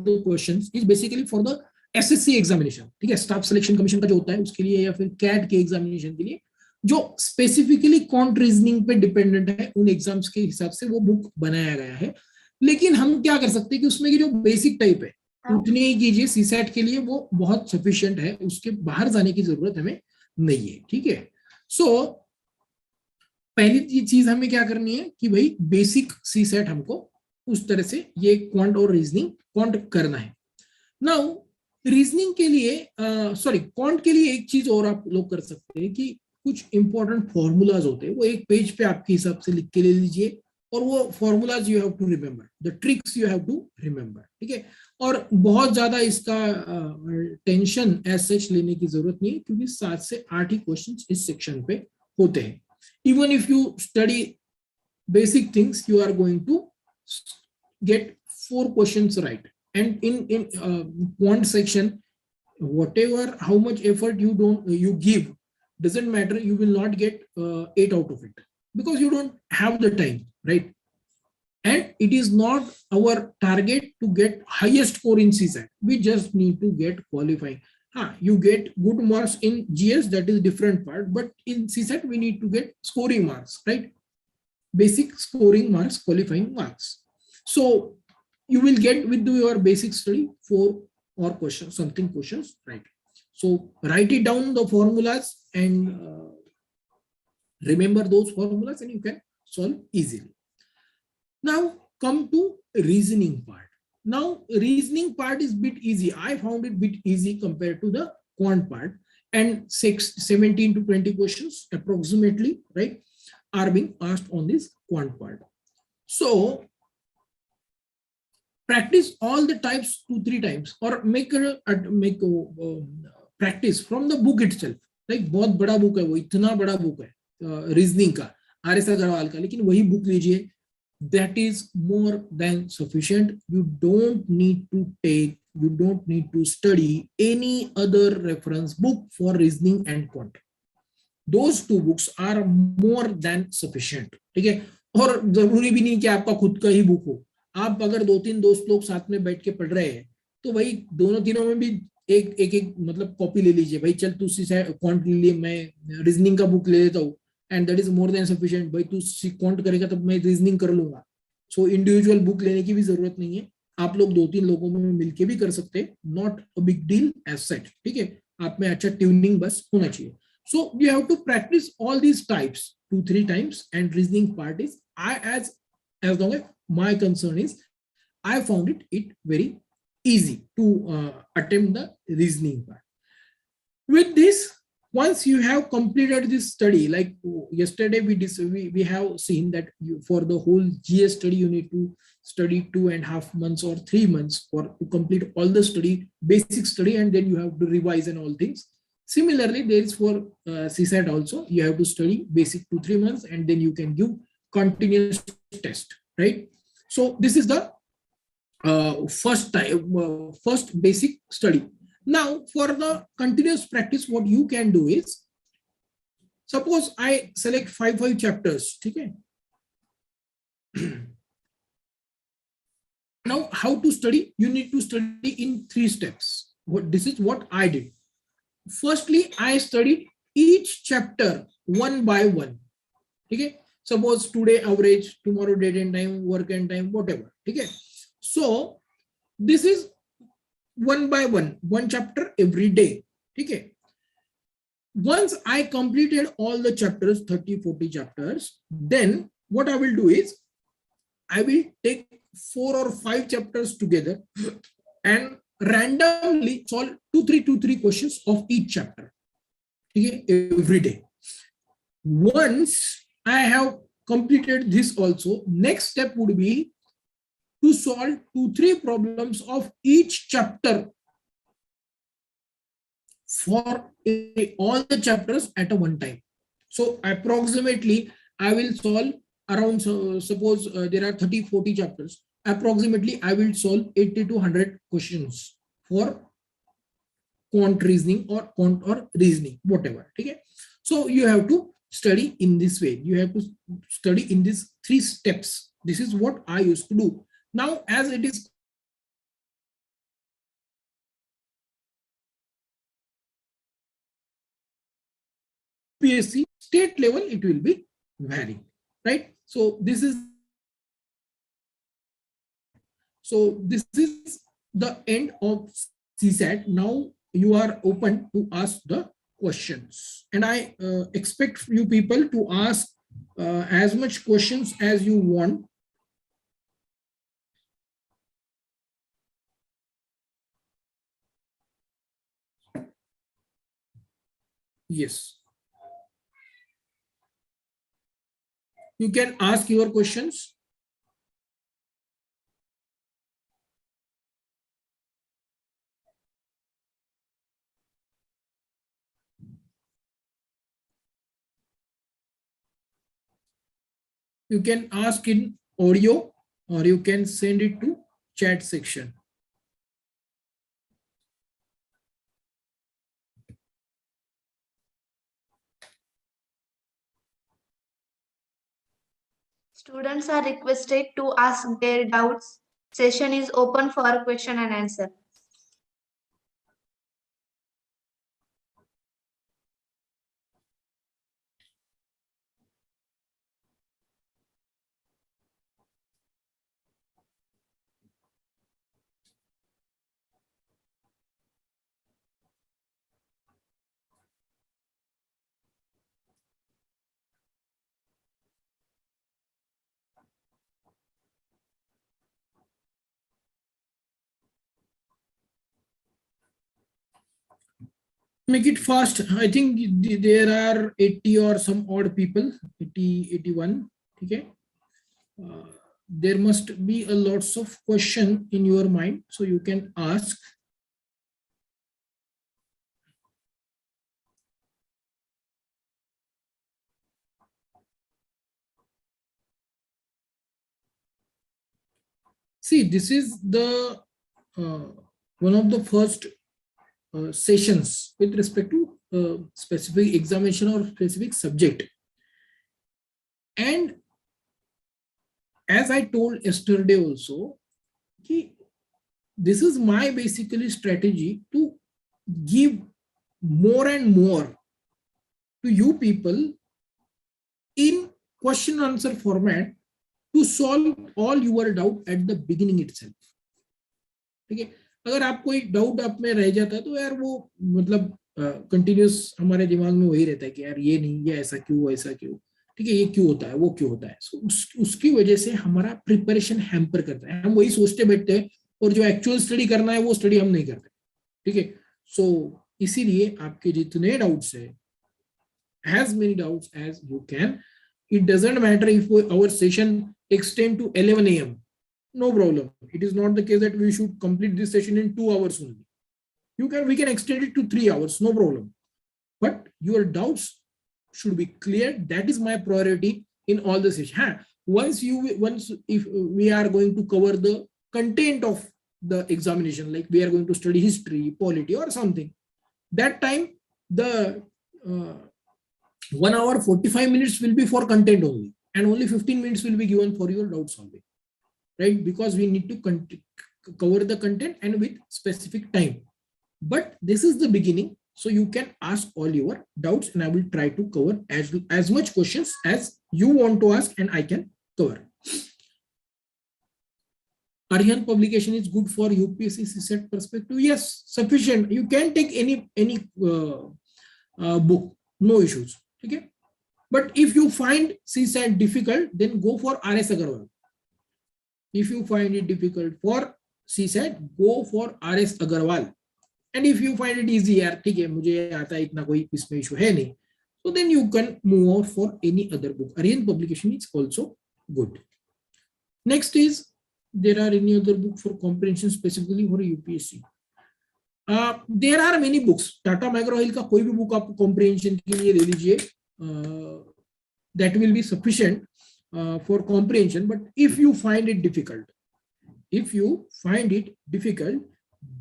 the questions is basically for the SSC examination, ठीक है, स्टाफ सिलेक्शन कमीशन का जो होता है उसके लिए, या फिर कैट के एग्जामिनेशन के लिए, जो स्पेसिफिकली क्वांट रीजनिंग पे डिपेंडेंट है, उन एग्जाम्स के हिसाब से वो बुक बनाया गया है. लेकिन हम क्या कर सकते हैं कि उसमें की जो बेसिक टाइप है उतनी ही कीजिए, CSAT के लिए वो बहुत सफिशिएंट है, उसके बाहर जाने की जरूरत हमें नहीं है, ठीक है. सो पहली चीज हमें क्या करनी है कि भाई बेसिक CSAT हमको उस तरह से ये क्वांट और रीजनिंग क्वांट करना है. नाउ रीजनिंग के लिए क्वांट के लिए एक चीज और आप लोग कर सकते हैं कि कुछ इंपॉर्टेंट फॉर्मूलाज होते हैं, वो एक पेज पे आपके हिसाब से लिख के ले लीजिए, और वो formulas you have to remember, the tricks you have to remember, ठीक है. और बहुत ज्यादा इसका टेंशन एज सच लेने की जरूरत नहीं है, क्योंकि 7 से 8 ही क्वेश्चन इस सेक्शन पे होते हैं. Even if you study basic things, you are going to get 4 questions right, and in quant section, whatever how much effort you give doesn't matter, you will not get 8 out of it because you don't have the time, right? And it is not our target to get highest score in CSAT, we just need to get qualifying. You get good marks in GS, that is different part, but in CSAT we need to get scoring marks, right? Basic scoring marks, qualifying marks. So you will get with your basic study 4 or questions, right? So write it down, the formulas, and remember those formulas, and you can solve easily. Now come to reasoning part. Now reasoning part is bit easy. I found it bit easy compared to the quant part, and 17 to 20 questions approximately, right, are being asked on this quant part. So practice all the types 2-3 times, or make a practice from the book itself. Like बहुत बड़ा book है वो, इतना बड़ा book है reasoning का, RS. Agarwal का, लेकिन वही बुक लीजिए, that is more than sufficient. You don't need to study any other reference book for reasoning and quant. Those two books are more than sufficient. ठीक है, और जरूरी भी नहीं कि आपका खुद का ही बुक हो. आप अगर 2-3 दोस्त लोग साथ में बैठ के पढ़ रहे हैं तो भाई दोनों तीनों में भी एक मतलब कॉपी ले लीजिए. भाई चल तू क्वांट ले लिए, मैं रीजनिंग का बुक ले लेता हूँ, and that is more than sufficient. भाई तू क्वांट करेगा तो मैं रीजनिंग कर लूंगा. सो इंडिविजुअल बुक लेने की भी जरूरत नहीं है, आप लोग 2-3 लोगों में मिलके भी कर सकते हैं. Not a big deal as such. ठीक है, आप में अच्छा ट्यूनिंग बस होना चाहिए. So you have to practice all these types 2-3 times, and reasoning part is, as long as my concern is, I found it very easy to attempt the reasoning part. With this, once you have completed this study, like yesterday we have seen that for the whole GS study you need to study 2.5 months or 3 months for to complete all the study, basic study, and then you have to revise and all things. Similarly, there is for CSAT also, you have to study basic 2-3 months, and then you can give continuous test, right? So this is the first basic study. Now for the continuous practice, what you can do is, suppose I select 5 chapters. Okay. Now how to study? You need to study in 3 steps. This is what I did. Firstly, I studied each chapter one by one. Okay, suppose today average, tomorrow date and time, work and time, whatever. Okay, so this is one by one chapter every day. Okay, once I completed all the chapters, 30-40 chapters, then what I will do is, I will take 4 or 5 chapters together and randomly solve 2-3 questions of each chapter. Okay, every day. Once I have completed this also, next step would be to solve 2-3 problems of each chapter for all the chapters at a one time. So approximately I will solve around, suppose there are 30-40 chapters, approximately I will solve 80 to 100 questions for quant reasoning or quant or reasoning, whatever. Okay, so you have to study in this way. You have to study in these 3 steps. This is what I used to do. Now as it is UPSC state level, it will be varying, right? So this is the end of CSAT. Now you are open to ask the questions, and I expect you people to ask as much questions as you want. Yes, you can ask your questions. You can ask in audio, or you can send it to chat section. Students are requested to ask their doubts. Session is open for question and answer. Make it fast. I think there are 80 or some odd people, 80, 81. Okay. There must be a lots of question in your mind, so you can ask. See, this is the one of the first sessions with respect to specific examination or specific subject. And as I told yesterday also, this is my basically strategy to give more and more to you people in question answer format to solve all your doubt at the beginning itself. ठीक है, अगर आप कोई doubt आप में रह जाता है तो यार वो मतलब कंटिन्यूस हमारे दिमाग में वही रहता है कि यार ये नहीं, ये ऐसा क्यों, ऐसा क्यों, ठीक है, ये क्यों होता है, वो क्यों होता है. So, उसकी वजह से हमारा प्रिपरेशन हैम्पर करता है. हम वही सोचते बैठते हैं और जो एक्चुअल स्टडी करना है वो स्टडी हम नहीं करते. ठीक है. सो इसीलिए आपके जितने डाउट्स है, as many doubts as you can. It doesn't matter if our session extend to 11 a.m. No problem. It is not the case that we should complete this session in 2 hours only. We can extend it to 3 hours, no problem. But your doubts should be clear. That is my priority in all the session. Once if we are going to cover the content of the examination, like we are going to study history, polity, or something, that time the 1 hour 45 minutes will be for content only, and only 15 minutes will be given for your doubt solving, right? Because we need to cover the content and with specific time. But this is the beginning, so you can ask all your doubts and I will try to cover as much questions as you want to ask and I can cover. Aryan publication is good for UPSC CSAT perspective. Yes, sufficient. You can take any book, no issues. Okay, but if you find CSAT difficult, then go for RS Agarwal. If you find it difficult for CSAT, go for RS Agarwal. And if you find it easy, यार ठीक है, मुझे आता है, इतना कोई इसमें issue है नहीं, so then you can move out for any other book. Aryan publication is also good. Next is, there are any other book for comprehension specifically for UPSC? There are many books. Tata McGraw-Hill का कोई भी book आप comprehension के लिए ले लीजिए. That will be sufficient for comprehension. But if you find it difficult,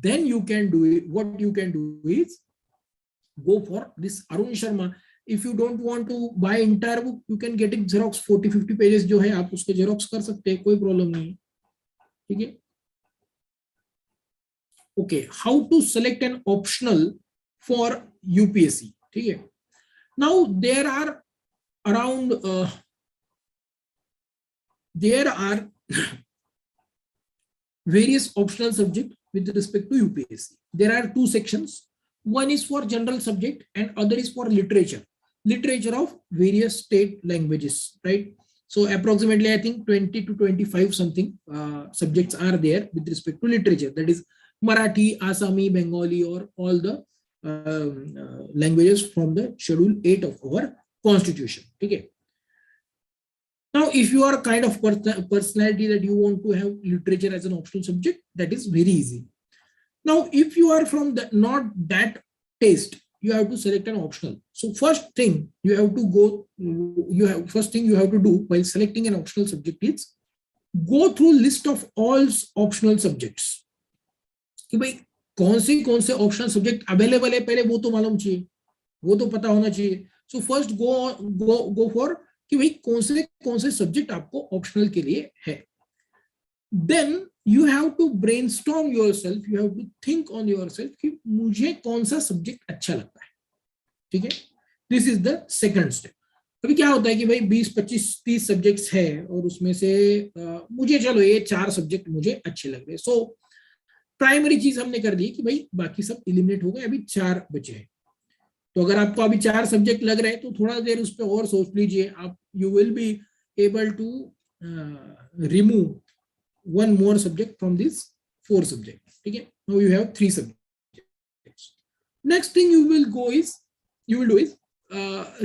then you can do it. What you can do is go for this Arun Sharma. If you don't want to buy entire book, you can get it Xerox 40-50 pages जो है आप उसके Xerox कर सकते हैं, कोई problem नहीं है. ठीक है. Okay, how to select an optional for UPSC? ठीक है. Now there are around various optional subjects with respect to UPSC. There are two sections. One is for general subject and other is for literature of various state languages, right? So approximately I think 20 to 25 something subjects are there with respect to literature, that is Marathi, Assami, Bengali, or all the languages from the Schedule 8 of our Constitution. Okay. Now, if you are a kind of personality that you want to have literature as an optional subject, that is very easy. Now, if you are from not that taste, you have to select an optional. So first thing you have to do while selecting an optional subject is go through list of all optional subjects. कि भाई कौन से optional subject available है, पहले वो तो मालूम चाहिए, वो तो पता होना चाहिए. सो फर्स्ट गो फॉर कि भाई कौन से सब्जेक्ट आपको ऑप्शनल के लिए है. Then you have to brainstorm yourself, you have to think on yourself कि मुझे कौन सा सब्जेक्ट अच्छा लगता है. ठीक है, this is the second step. अभी क्या होता है कि भाई 20, 25, 30 सब्जेक्ट्स है और उसमें से मुझे चलो ये 4 सब्जेक्ट मुझे अच्छे लग रहे. सो प्राइमरी चीज हमने कर दी कि भाई बाकी सब एलिमिनेट हो गए, अभी 4 बचे हैं. तो अगर आपको अभी 4 सब्जेक्ट लग रहे हैं तो थोड़ा देर उस पर और सोच लीजिए. आप you will be able to remove 1 more subject from these 4 subjects. ठीक है, now you have 3 subjects. Next thing you will do is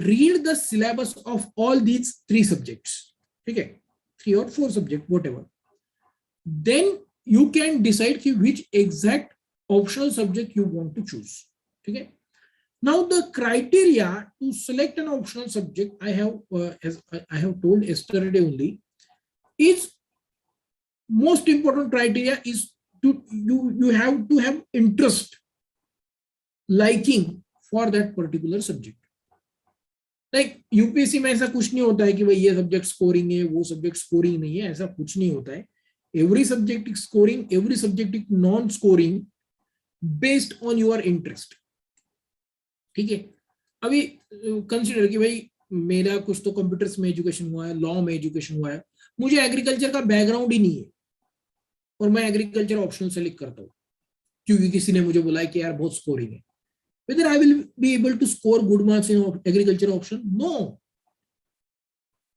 read the syllabus of all these 3 subjects. Okay, 3 or 4 subjects, whatever. Then you can decide which exact optional subject you want to choose. Okay. Now the criteria to select an optional subject, I have as I have told yesterday only, is most important criteria is to you have to have interest, liking for that particular subject. Like UPSC में ऐसा कुछ नहीं होता है कि भाई ये subject scoring है, वो सब्जेक्ट स्कोरिंग नहीं है, ऐसा कुछ नहीं होता है. Every subject is scoring, every subject is non-scoring based on your interest. ठीक है. अभी कंसीडर कि भाई मेरा कुछ तो कंप्यूटर्स में एजुकेशन हुआ है, लॉ में एजुकेशन हुआ है, मुझे एग्रीकल्चर का बैकग्राउंड ही नहीं है और मैं एग्रीकल्चर ऑप्शनल सेलेक्ट करता हूँ क्योंकि किसी ने मुझे बोला कि यार बहुत स्कोरिंग है. Whether I will be able to score good marks in agriculture option? No,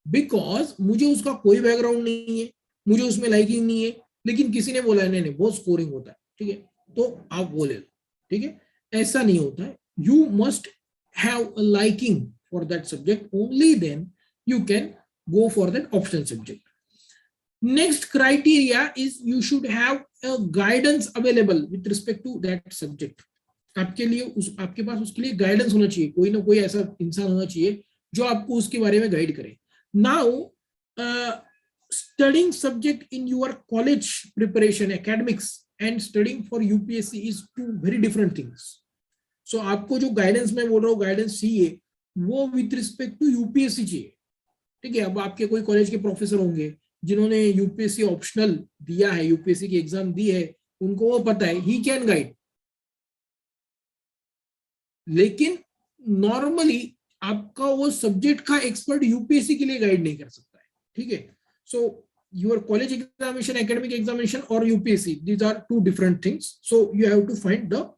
because मुझे उसका कोई बैकग्राउंड नहीं है, मुझे उसमें लाइकिंग नहीं है, लेकिन किसी ने बोला नहीं नहीं बहुत स्कोरिंग होता है, ठीक है, तो आप वो ले लो. ठीक है, ऐसा नहीं होता है. You must have a liking for that subject, only then you can go for that optional subject. Next criteria is you should have a guidance available with respect to that subject. आपके लिए आपके पास उसके लिए guidance होना चाहिए, कोई ना कोई ऐसा इंसान होना चाहिए जो आपको उसके बारे में गाइड करे. Now studying subject in your college preparation academics and studying for UPSC is two very different things. So आपको जो गाइडेंस मैं बोल रहा हूँ गाइडेंस चाहिए वो विथ रिस्पेक्ट टू यूपीएससी चाहिए. ठीक है, अब आपके कोई कॉलेज के प्रोफेसर होंगे जिन्होंने यूपीएससी ऑप्शनल दिया है, यूपीएससी की एग्जाम दी है, उनको वो पता है, ही कैन गाइड. लेकिन नॉर्मली आपका वो सब्जेक्ट का एक्सपर्ट यूपीएससी के लिए गाइड नहीं कर सकता है. ठीक है, so your college examination, academic examination और UPSC, these are two different things. So you have to find the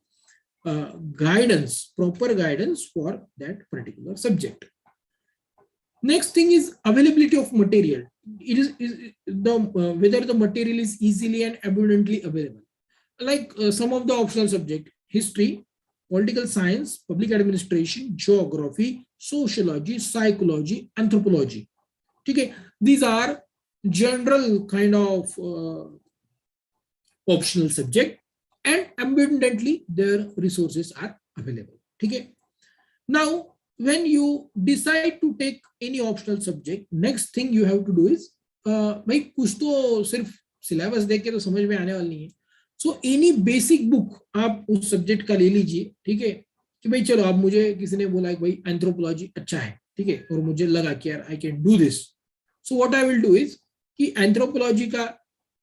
guidance, proper guidance for that particular subject. Next thing is availability of material. It is the whether the material is easily and abundantly available. Like some of the optional subject: history, political science, public administration, geography, sociology, psychology, anthropology. Okay, these are general kind of optional subject. And abundantly their resources are available. Okay. Now when you decide to take any optional subject, next thing you have to do is भाई कुछ तो सिर्फ syllabus देख के तो समझ में आने वाली नहीं है. सो एनी बेसिक बुक आप उस सब्जेक्ट का ले लीजिए. ठीक है, कि भाई चलो आप मुझे किसी ने बोला कि भाई एंथ्रोपोलॉजी अच्छा है, ठीक है, और मुझे लगा कि यार I can do this. So what I will do is कि एंथ्रोपोलॉजी का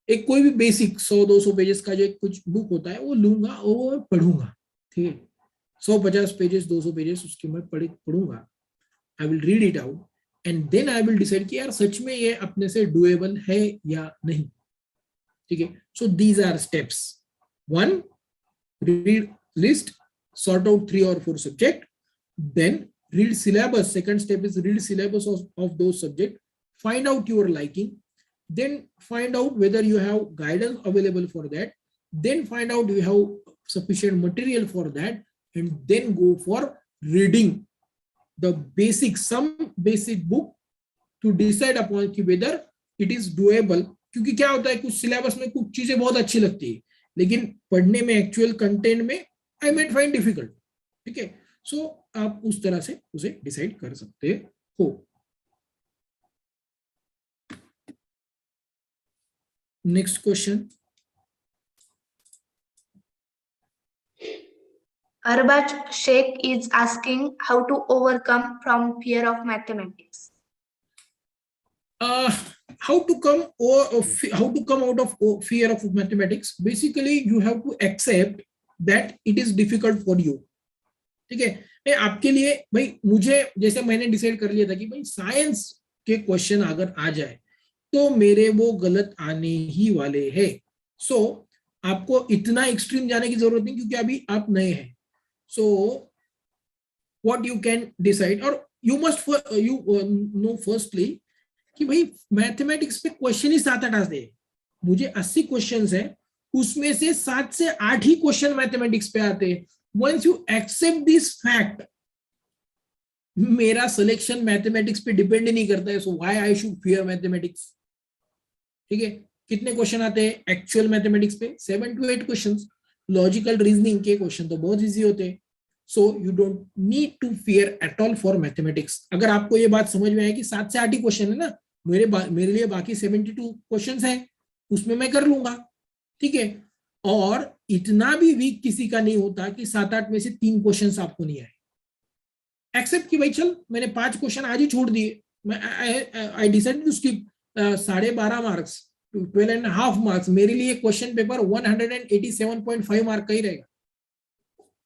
एक कोई भी बेसिक 100-200 पेजेस का जो एक कुछ बुक होता है वो लूंगा और वो पढ़ूंगा. ठीक है, 150 पेजेस 200 पेजेस उसके मैं पढ़ूंगा. I will read it out and then I will decide कि यार सच में ये अपने से डुएबल है या नहीं. ठीक है, so these are steps. 1, read list, sort out 3 or 4 subject, then read syllabus. Second step is read syllabus of those subject, find out your liking, then find out whether you have guidance available for that, then find out you have sufficient material for that, and then go for reading the basic, some basic book to decide upon whether it is doable. क्योंकि क्या होता है कुछ syllabus में कुछ चीजें बहुत अच्छी लगती है लेकिन पढ़ने में एक्चुअल कंटेंट में आई माइट फाइंड डिफिकल्ट. ठीक है, सो आप उस तरह से उसे डिसाइड कर सकते हो. Next question. Arbaj Sheikh is asking how to overcome from fear of mathematics. How to come out of fear of mathematics? Basically, you have to accept that it is difficult for you. ठीक है, मैं आपके लिए भाई मुझे जैसे मैंने decide कर लिया था कि भाई साइंस के क्वेश्चन अगर आ जाए तो मेरे वो गलत आने ही वाले हैं. सो आपको इतना एक्सट्रीम जाने की जरूरत नहीं क्योंकि अभी आप नए हैं. So what you can decide और यू मस्ट नो फर्स्टली कि भाई मैथमेटिक्स पे क्वेश्चन ही 7-8 आते हैं. मुझे 80 क्वेश्चन है, उसमें से 7 से 8 ही क्वेश्चन मैथमेटिक्स पे आते हैं. once you accept this fact, मेरा सिलेक्शन मैथमेटिक्स पे डिपेंड नहीं करता है, so why I should fear mathematics. ठीक है, कितने क्वेश्चन आते हैं एक्चुअल मैथमेटिक्स पे? 7 to 8 क्वेश्चंस. लॉजिकल रीजनिंग के क्वेश्चन तो बहुत इजी होते हैं. So you don't need to fear at all for mathematics. अगर आपको ये बात समझ में आए कि 7 से 8 ही क्वेश्चन है ना, मेरे लिए बाकी 72 क्वेश्चन है, उसमें मैं कर लूंगा. ठीक है, और इतना भी वीक किसी का नहीं होता कि 7-8 में से 3 क्वेश्चन आपको नहीं आए. एक्सेप्ट कि भाई चल मैंने 5 क्वेश्चन आज ही छोड़ दिए, मैं I decided to skip 12.5 marks, 12.5 marks, मेरे लिए क्वेश्चन पेपर 187.5 मार्क का ही रहेगा.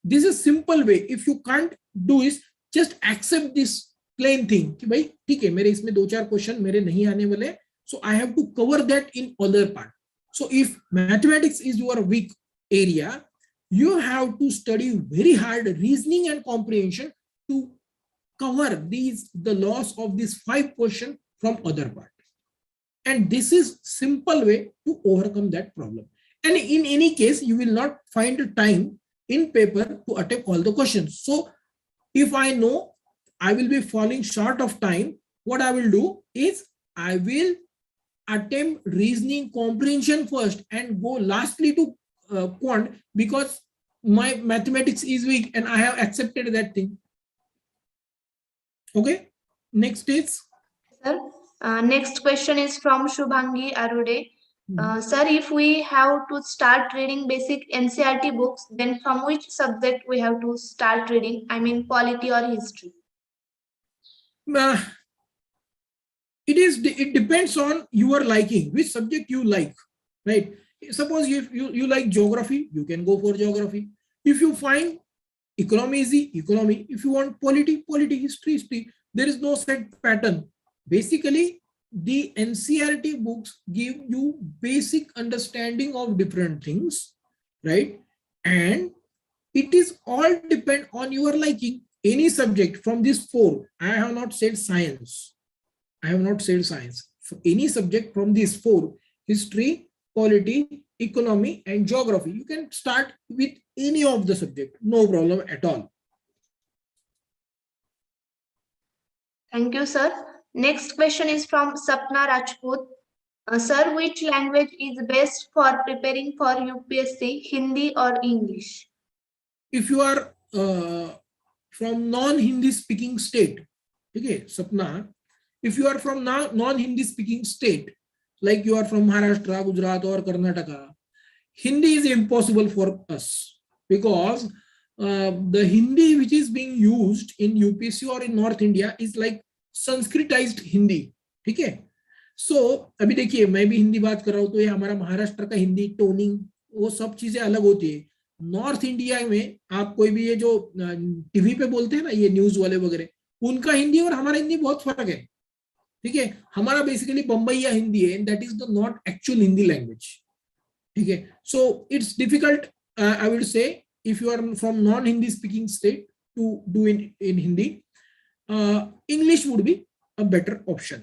This is simple way. If you can't do this, just accept this plain thing कि भाई ठीक है, मेरे इसमें 2-4 क्वेश्चन मेरे नहीं आने वाले, so I have to cover that in other part. So if mathematics is your weak area, you have to study very hard reasoning and comprehension to cover the loss of these 5 questions from other part. And this is simple way to overcome that problem. And in any case, you will not find time in paper to attempt all the questions. So if I know I will be falling short of time, what I will do is I will attempt reasoning comprehension first and go lastly to quant, because my mathematics is weak and I have accepted that thing. Okay, next is Sir, next question is from Shubhangi Arude. Sir, if we have to start reading basic NCERT books, then from which subject we have to start reading? I mean, polity or history? It depends on your liking, which subject you like, right? Suppose if you like geography, you can go for geography. If you find economy easy, economy. If you want polity, history. There is no set pattern. Basically, the NCERT books give you basic understanding of different things, right? And it is all depend on your liking. Any subject from these 4, I have not said science. For any subject from these 4, history, polity, economy, and geography, you can start with any of the subject, no problem at all. Thank you, sir. Next question is from Sapna Rajput. Sir, which language is best for preparing for UPSC, Hindi or English? If you are from non-Hindi speaking state, okay, Sapna, if you are from non-Hindi speaking state, like you are from Maharashtra, Gujarat or Karnataka, Hindi is impossible for us, because the Hindi which is being used in UPSC or in North India is like Sanskritized Hindi. ठीक है, सो अभी देखिए मैं भी हिंदी बात कर रहा हूँ, तो ये हमारा महाराष्ट्र का हिंदी, टोनिंग, वो सब चीजें अलग होती है. नॉर्थ इंडिया में आप कोई भी ये जो टीवी पे बोलते हैं ना, ये न्यूज वाले वगैरह, उनका हिंदी और हमारा हिंदी बहुत फर्क है. ठीक है, हमारा बेसिकली बम्बईया हिंदी है, and that is the not actual Hindi language. ठीक है, so it's difficult, I would say, if you are from non Hindi speaking state to do in Hindi. English would be a better option.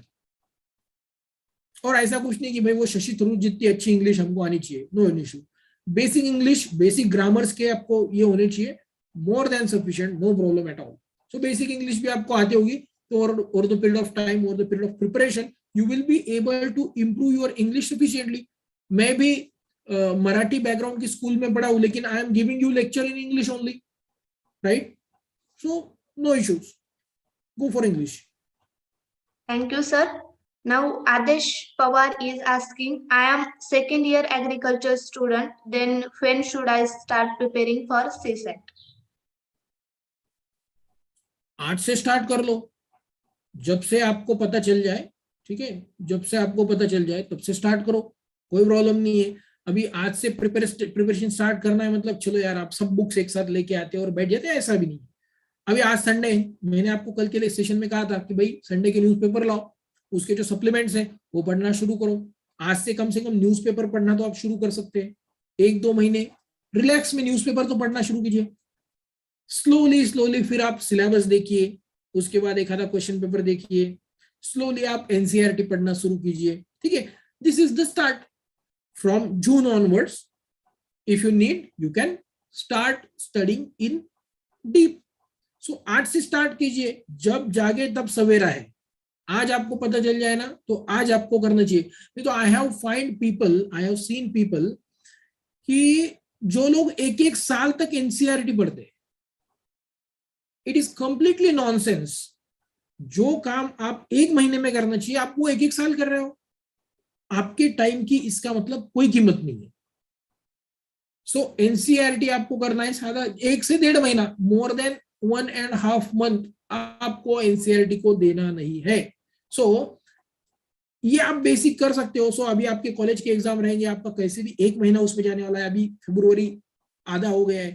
और ऐसा कुछ नहीं कि भाई वो शशि थरूर जितनी अच्छी इंग्लिश हमको आनी चाहिए, no issue. Basic English, basic grammars के आपको ये होने चाहिए, more than sufficient, no problem at all. So basic English भी आपको आती होगी, तो over the period of time, over the period of preparation, you will be able to improve your English sufficiently. मैं भी मराठी बैकग्राउंड की स्कूल में पढ़ा हूँ, लेकिन I am giving you lecture in English only, right? So no issues, go for English. Thank you, sir. Now Adesh Pawar is asking, I am second year agriculture student, then when should I start preparing for CSAT? आज से start कर लो, जब से आपको पता चल जाए. ठीक है, जब से आपको पता चल जाए तब से स्टार्ट करो, कोई प्रॉब्लम नहीं है. अभी आज से प्रिपरेशन स्टार्ट करना है मतलब चलो यार आप सब बुक्स एक साथ लेके आते और बैठ जाते हैं, ऐसा भी नहीं. अभी आज संडे है, मैंने आपको कल के लिए सेशन में कहा था कि भाई संडे के न्यूज़पेपर लाओ, उसके जो सप्लीमेंट्स हैं वो पढ़ना शुरू करो. आज से कम न्यूज़पेपर पढ़ना तो आप शुरू कर सकते हैं. 1-2 महीने रिलैक्स में न्यूज़पेपर तो पढ़ना शुरू कीजिए. स्लोली फिर आप सिलेबस देखिए, उसके बाद एक आधा क्वेश्चन पेपर देखिए, स्लोली आप एनसीईआरटी पढ़ना शुरू कीजिए. ठीक है, this is the start. From June onwards, if you need, you can start studying in deep. So आज से स्टार्ट कीजिए. जब जागे तब सवेरा है. आज आपको पता चल जाए ना तो आज आपको करना चाहिए. नहीं तो आई हैव सीन पीपल कि जो लोग एक एक साल तक एनसीईआरटी पढ़ते हैं. It is completely nonsense. जो काम आप एक महीने में करना चाहिए आप वो एक एक साल कर रहे हो. आपके टाइम की इसका मतलब कोई कीमत नहीं है. सो एनसीईआरटी आपको करना है सादा 1 से 1.5 महीना. मोर देन 1.5 month आपको एनसीईआरटी को देना नहीं है. सो ये आप बेसिक कर सकते हो. सो अभी आपके कॉलेज के एग्जाम रहेंगे. आपका कैसे भी 1 महीना उसमें जाने वाला है. अभी फरवरी आधा हो गया है.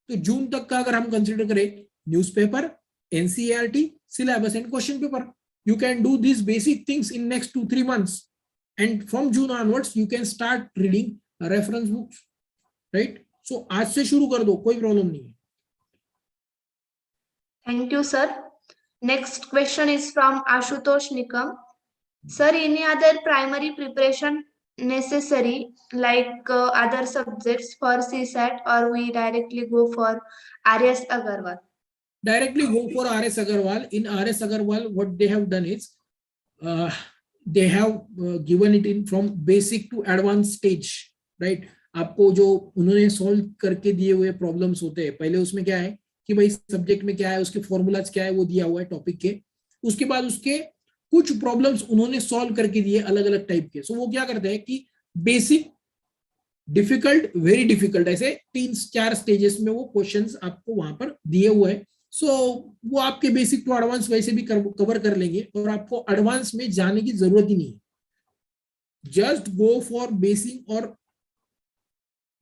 तो जून तक का अगर हम कंसिडर करें newspaper, NCERT, syllabus and question paper, you can do these basic things in next 2-3 months, and from June onwards you can start reading reference books, right? So आज से शुरू कर दो, कोई प्रॉब्लम नहीं है. Thank you, sir. Next question is from Ashutosh Nikam. Sir, any other primary preparation necessary like other subjects for CSAT, or we directly go for RS Agarwal? Directly go for RS Agarwal. In RS Agarwal, what they have done is they have given it in from basic to advanced stage, right? आपको जो उन्होंने solve करके दिए हुए problems होते हैं, पहले उसमें क्या है कि भाई सब्जेक्ट में क्या है, उसके फॉर्मूलाज क्या है, वो दिया हुआ है टॉपिक के. उसके बाद उसके कुछ प्रॉब्लम्स उन्होंने सॉल्व करके दिए अलग अलग टाइप के. सो वो क्या करते हैं कि बेसिक, डिफिकल्ट, वेरी डिफिकल्ट, ऐसे 3-4 स्टेजेस में वो क्वेश्चंस आपको वहां पर दिए हुए हैं. सो वो आपके बेसिक टू एडवांस वैसे भी कवर कर लेंगे और आपको एडवांस में जाने की जरूरत ही नहीं है. जस्ट गो फॉर बेसिक और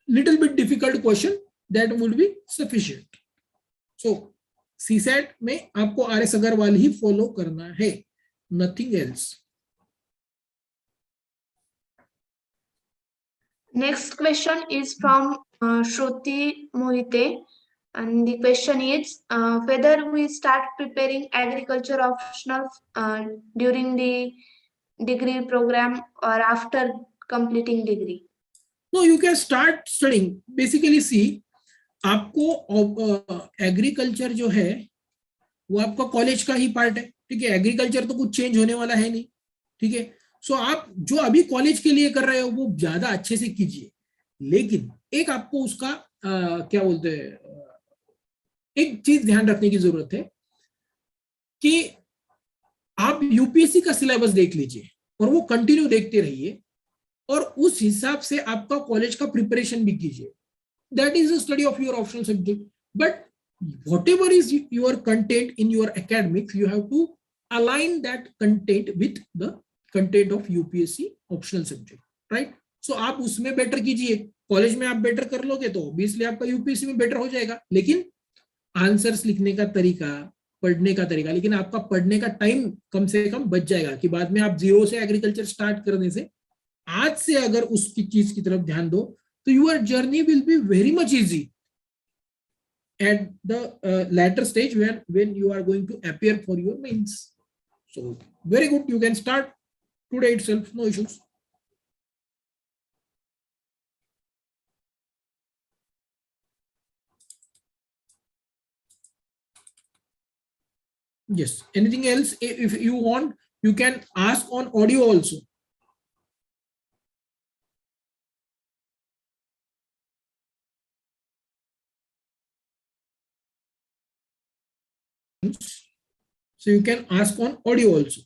little bit difficult question, that would be sufficient. So CSAT में आपको आरएस अग्रवाल ही फॉलो करना है, nothing else. Next question is from Shruti Mohite, and the question is whether we start preparing agriculture optional during the degree program or after completing degree. No, you can start studying. Basically, see, आपको agriculture जो है वो आपका college का ही part है. ठीक है, agriculture तो कुछ चेंज होने वाला है नहीं. ठीक है, सो आप जो अभी कॉलेज के लिए कर रहे हो वो ज्यादा अच्छे से कीजिए. लेकिन एक आपको उसका क्या बोलते हैं, एक चीज ध्यान रखने की जरूरत है कि आप यूपीएससी का सिलेबस देख लीजिए और वो कंटिन्यू देखते रहिए और उस हिसाब से आपका कॉलेज का प्रिपरेशन भी कीजिए. That is the study of your optional subject. But whatever is your content in your academics, you have to align that content with the content of UPSC optional subject, right? So आप उसमें better कीजिए. College में आप better कर लोगे तो obviously आपका UPSC में बेटर हो जाएगा. लेकिन आंसर्स लिखने का तरीका, पढ़ने का तरीका, लेकिन आपका पढ़ने का टाइम कम से कम बच जाएगा कि बाद में आप जीरो से एग्रीकल्चर स्टार्ट करने से आज से अगर उसकी चीज की तरफ ध्यान दो तो your journey will be very much easy at the latter stage when you are going to appear for your mains. So very good, you can start today itself, no issues. Yes, anything else? If you want, you can ask on audio also. So you can ask on audio also.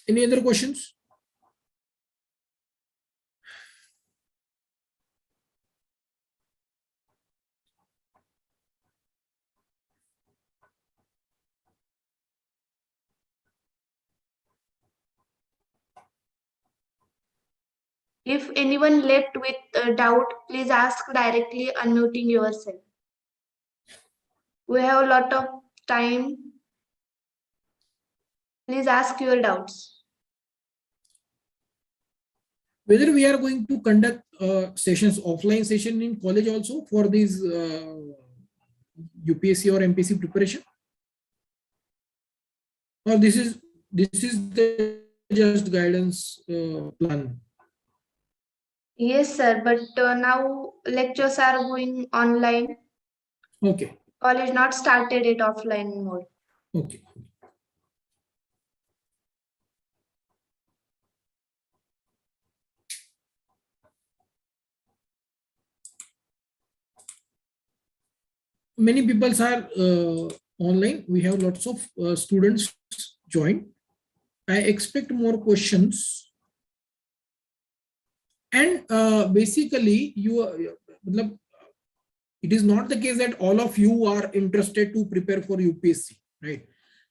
Any other questions? If anyone left with a doubt, please ask directly, unmuting yourself. We have a lot of time. Please ask your doubts. Whether we are going to conduct sessions, offline session in college also for these UPSC or MPSC preparation, or this is the just guidance plan. Yes, sir. But now lectures are going online. Okay. College not started it offline mode. Okay. Many people are online. We have lots of students join. I expect more questions. And basically, it is not the case that all of you are interested to prepare for UPSC, right?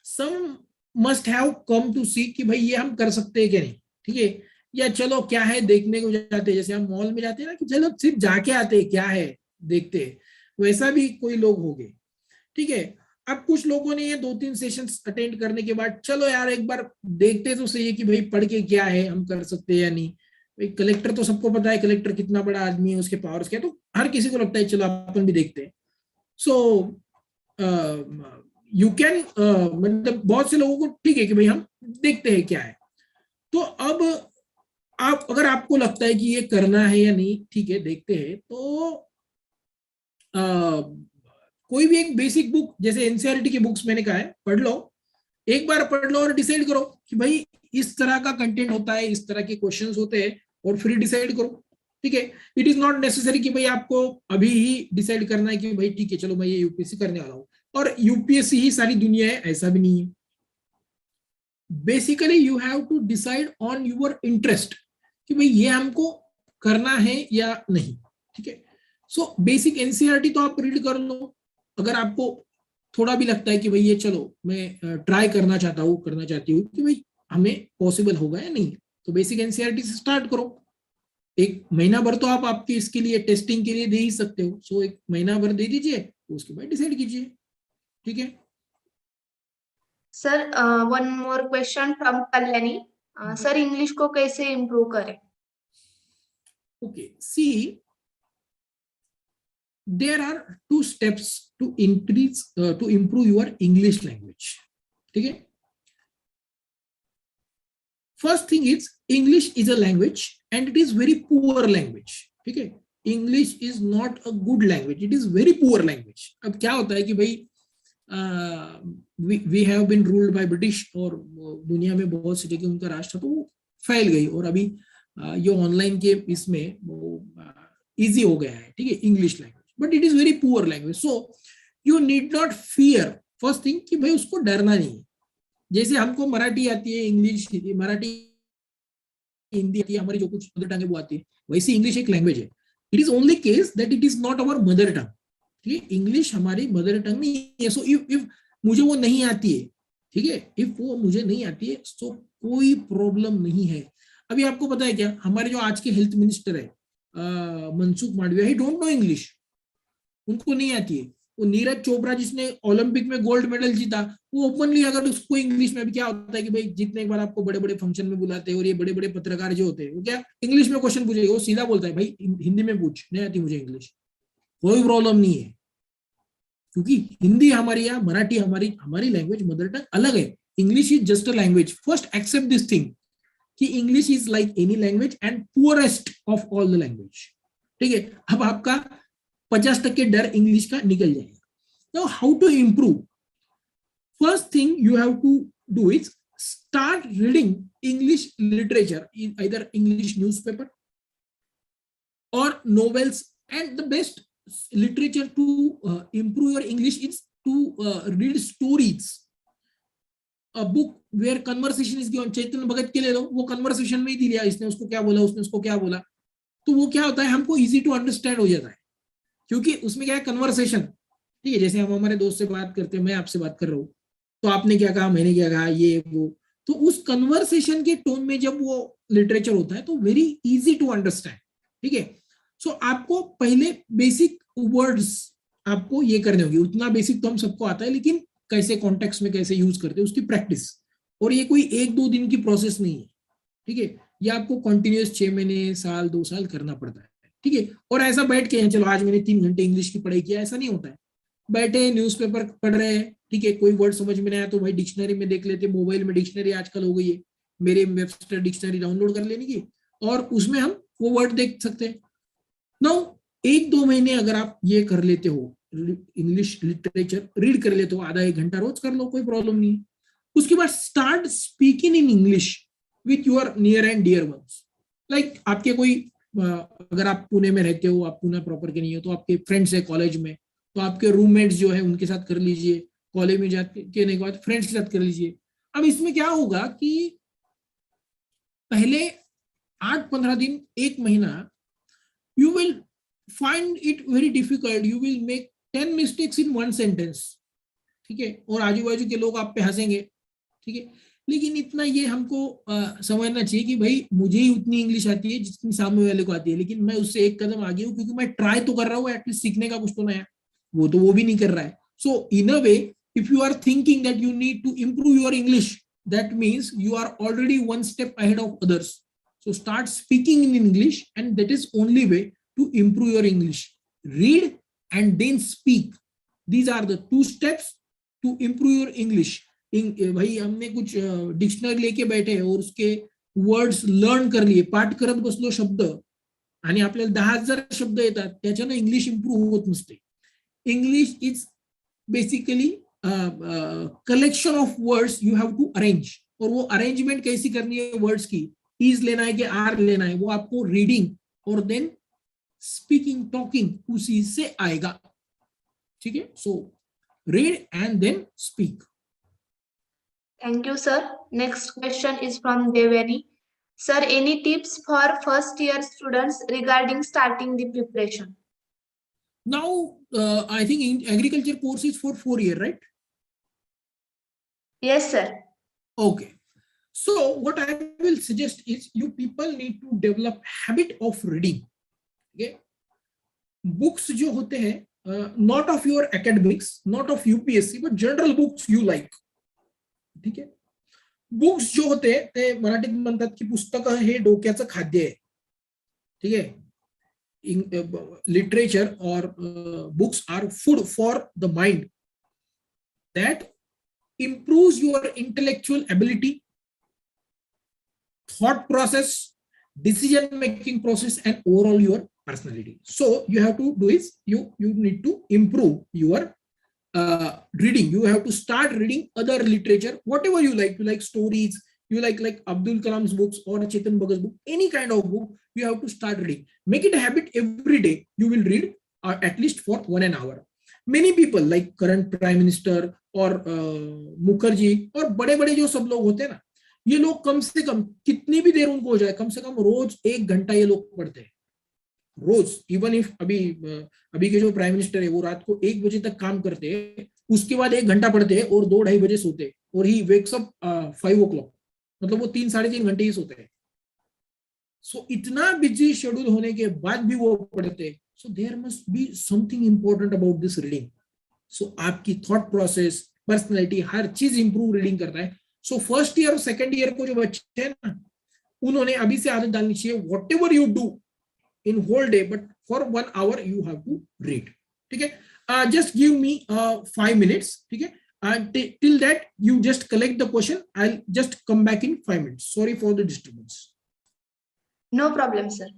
Some must have come to see कि भाई ये हम कर सकते हैं क्या नहीं, ठीक है, या चलो क्या है देखने को जाते हैं, जैसे हम मॉल में जाते हैं ना कि चलो सिर्फ जाके आते हैं, क्या है देखते हैं, वैसा भी कोई लोग हो गए, ठीक है। अब कुछ लोगों ने ये 2-3 सेशंस अटेंड करने के बाद चलो यार एक बार देखते तो सही है कि भाई पढ़ के क्या है, हम कर सकते हैं या नहीं। भाई कलेक्टर तो सबको पता है, कलेक्टर कितना बड़ा आदमी है, उसके पावर्स क्या, तो हर किसी को लगता है चलो अपन भी देखते हैं। सो यू कैन मतलब बहुत से लोगों को ठीक है कि भाई हम देखते हैं क्या है। तो अब आप अगर आपको लगता है कि ये करना है या नहीं, ठीक है देखते हैं, तो कोई भी एक बेसिक बुक जैसे एनसीईआरटी की बुक्स मैंने कहा है पढ़ लो, एक बार पढ़ लो और डिसाइड करो कि भाई इस तरह का कंटेंट होता है, इस तरह के क्वेश्चंस होते हैं, और फिर डिसाइड करो, ठीक है। इट इज नॉट नेसेसरी कि भाई आपको अभी ही डिसाइड करना है कि भाई ठीक है चलो मैं ये यूपीएससी करने वाला हूं और यूपीएससी ही सारी दुनिया है, ऐसा भी नहीं है। Basically you have to decide on your interest कि भाई ये हमको करना है या नहीं, ठीक है। सो बेसिक एनसीईआरटी तो आप रीड कर लो, अगर आपको थोड़ा भी लगता है कि भाई ये चलो मैं ट्राई करना चाहता हूँ, करना चाहती हूँ कि भाई हमें पॉसिबल होगा या नहीं, तो बेसिक एनसीईआरटी से स्टार्ट करो। एक महीना भर तो आप आपके इसके लिए टेस्टिंग के लिए दे ही सकते हो, सो एक महीना भर दे दीजिए, उसके बाद डिसाइड कीजिए, ठीक है। Sir one more question from Kalyani. Sir English को कैसे इम्प्रूव करें? Okay, see there are 2 steps to increase to improve your English language, ठीक है। First thing is English is a language and it is very poor language, ठीक है। English is not a good language, it is very poor language। अब क्या होता है कि भाई we have been ruled by British और दुनिया में बहुत सी जगह उनका राज था, तो वो फैल गई, और अभी ये ऑनलाइन के इसमें वो इजी हो गया है, ठीक है, English language, but it is very poor language. So you need not fear, first thing कि भाई उसको डरना नहीं है। जैसे हमको मराठी आती है, इंग्लिश, मराठी, हिंदी आती है, हमारी जो कुछ मदर टंग है वो आती है, वैसे इंग्लिश एक लैंग्वेज है। It is only case that it is not our mother tongue, ठीक है। इंग्लिश हमारी मदर टंग नहीं है। सो इफ मुझे वो नहीं आती है, ठीक है, इफ वो मुझे नहीं आती है तो कोई प्रॉब्लम नहीं है। अभी आपको पता है क्या, हमारे जो आज के हेल्थ मिनिस्टर है मनसुख मांडविया, ही डोंट नो इंग्लिश, उनको नहीं आती है। वो नीरज चोपड़ा जिसने ओलंपिक में गोल्ड मेडल जीता, वो ओपनली अगर उसको इंग्लिश में भी क्या होता है कि भाई जितने एक बार आपको बड़े बड़े फंक्शन में बुलाते हैं और ये बड़े बड़े पत्रकार जो होते हैं वो क्या इंग्लिश में क्वेश्चन पूछेगा, वो सीधा बोलता है भाई हिंदी में पूछ, नहीं आती मुझे इंग्लिश, कोई प्रॉब्लम नहीं है, क्योंकि हिंदी हमारी या मराठी हमारी लैंग्वेज मदर टंग अलग है। English is just a language. First accept this thing कि English is like any language and poorest of all the language, ठीक है। अब आपका 50% डर इंग्लिश का निकल जाएगा। Now how to improve? First thing you have to do is start reading English literature, either English newspaper or novels, and the best literature to improve your English is to read stories. A book where conversation is given, चैतन्य भगत के ले लो, वो conversation में ही दिया, इसने उसको क्या बोला, उसने उसको क्या बोला, तो वो क्या होता है हमको इजी टू अंडरस्टैंड हो जाता है, क्योंकि उसमें क्या है कन्वर्सेशन, ठीक है। जैसे हम हमारे दोस्त से बात करते हैं, मैं आपसे बात कर रहा हूँ, तो आपने क्या कहा, मैंने क्या कहा, ये वो, तो उस कन्वर्सेशन के टोन में जब वो लिटरेचर होता है तो वेरी इजी टू अंडरस्टैंड, ठीक है। सो आपको पहले बेसिक वर्ड्स आपको ये करने होगी। उतना बेसिक तो हम सबको आता है, लेकिन कैसे कॉन्टेक्स्ट में कैसे यूज करते हैं उसकी प्रैक्टिस। और ये कोई 1-2 दिन की प्रोसेस नहीं है, ठीक है, ये आपको कंटिन्यूस 6 महीने, साल, 2 साल करना पड़ता है, ठीक है। और ऐसा बैठ के चलो आज मैंने 3 घंटे इंग्लिश की पढ़ाई किया, ऐसा नहीं होता है। बैठे न्यूज़पेपर पढ़ रहे हैं, ठीक है, कोई वर्ड समझ में नहीं आया तो भाई डिक्शनरी में देख लेते, मोबाइल में डिक्शनरी आजकल हो गई है, मेरे वेबस्टर डिक्शनरी डाउनलोड कर लेने की, और उसमें हम वो वर्ड देख सकते हैं। नाउ 1-2 महीने अगर आप ये कर लेते हो, इंग्लिश लिटरेचर रीड कर लेते हो, आधा 1 घंटा रोज कर लो, कोई प्रॉब्लम नहीं है। उसके बाद start speaking in English with your near and dear ones. Like आपके कोई अगर आप पुणे में रहते हो, आप पुणे प्रॉपर के नहीं हो, तो आपके फ्रेंड्स है कॉलेज में, तो आपके रूममेट्स जो है उनके साथ कर लीजिए, कॉलेज में जाके के बाद फ्रेंड्स के साथ कर लीजिए। अब इसमें क्या होगा कि पहले 8-15 दिन, 1 महीना, you will find it very difficult, you will make 10 mistakes in one sentence, ठीक है, और आजू बाजू के लोग आप पे हंसेंगे, ठीक है। लेकिन इतना ये हमको समझना चाहिए कि भाई मुझे ही उतनी इंग्लिश आती है जितनी सामने वाले को आती है, लेकिन मैं उससे एक कदम आगे हूँ क्योंकि मैं ट्राई तो कर रहा हूँ एटलीस्ट सीखने का कुछ तो नया। वो तो वो भी नहीं कर रहा है। So in a way, if you are thinking that you need to improve your English, that means you are already one step ahead of others. So start speaking in English, and that is only way to improve your English. Read and then speak. These are the 2 steps to improve your English. भाई हमने कुछ dictionary लेके बैठे और उसके words learn कर लिए, पाठ करत बसलो शब्द, आणि आपल्याला 10,000 शब्द येतात, त्याच्यानं इंग्लिश इम्प्रूव्ह होत नसते. English is basically collection of words you have to arrange, और वो अरेंजमेंट कैसी करनी है वर्ड्स की, इज लेना है कि आर लेना है, वो आपको रीडिंग और देन स्पीकिंग, टॉकिंग उसी से आएगा, ठीक है। So read and then speak. Thank you, sir. Next question is from Devani. Sir, any tips for first year students regarding starting the preparation? Now, I think in agriculture course is for 4 year, right? Yes, sir. Okay. So what I will suggest is you people need to develop habit of reading. Okay. Books जो होते हैं, not of your academics, not of UPSC, but general books you like. ठीक है. Books जो होते हैं ते मराठीत म्हणतात की पुस्तकं हे डोक्याचं खाद्य आहे, ठीक आहे. Literature or books are food for the mind that improves your intellectual ability, thought process, decision making process, and overall your personality. So you have to do is you need to improve your reading. You have to start reading other literature, whatever you like. You like stories, you like Abdul Kalam's books or Chetan Bhagat's book, any kind of book, you have to start reading. Make it a habit every day. You will read at least for 1 hour. Many people like current Prime Minister और मुखर्जी और बड़े बड़े जो सब लोग होते हैं ना, ये लोग कम से कम कितनी भी देर उनको हो जाए, कम से कम रोज 1 घंटा ये लोग पढ़ते हैं रोज. इवन इफ अभी के जो प्राइम मिनिस्टर है वो रात को 1 बजे तक काम करते हैं, उसके बाद 1 घंटा पढ़ते हैं और 2-2:30 बजे सोते हैं, और ही वेक्स अप 5 o'clock, मतलब वो 3-3.5 घंटे ही सोते हैं. सो इतना बिजी शेड्यूल होने के बाद भी वो पढ़ते हैं. So there must be something important about this reading. So आपकी थॉट प्रोसेस, पर्सनैलिटी, हर चीज इंप्रूव रीडिंग करता है. सो फर्स्ट ईयर और सेकेंड ईयर को जो बच्चे हैं ना, उन्होंने अभी से आदत डालनी चाहिए. What ever you do in whole day, but for 1 hour you have to read. Okay. Just give me 5 minutes. Okay. Till that you just collect the question. I'll just come back in 5 minutes. Sorry for the disturbance. No problem, sir.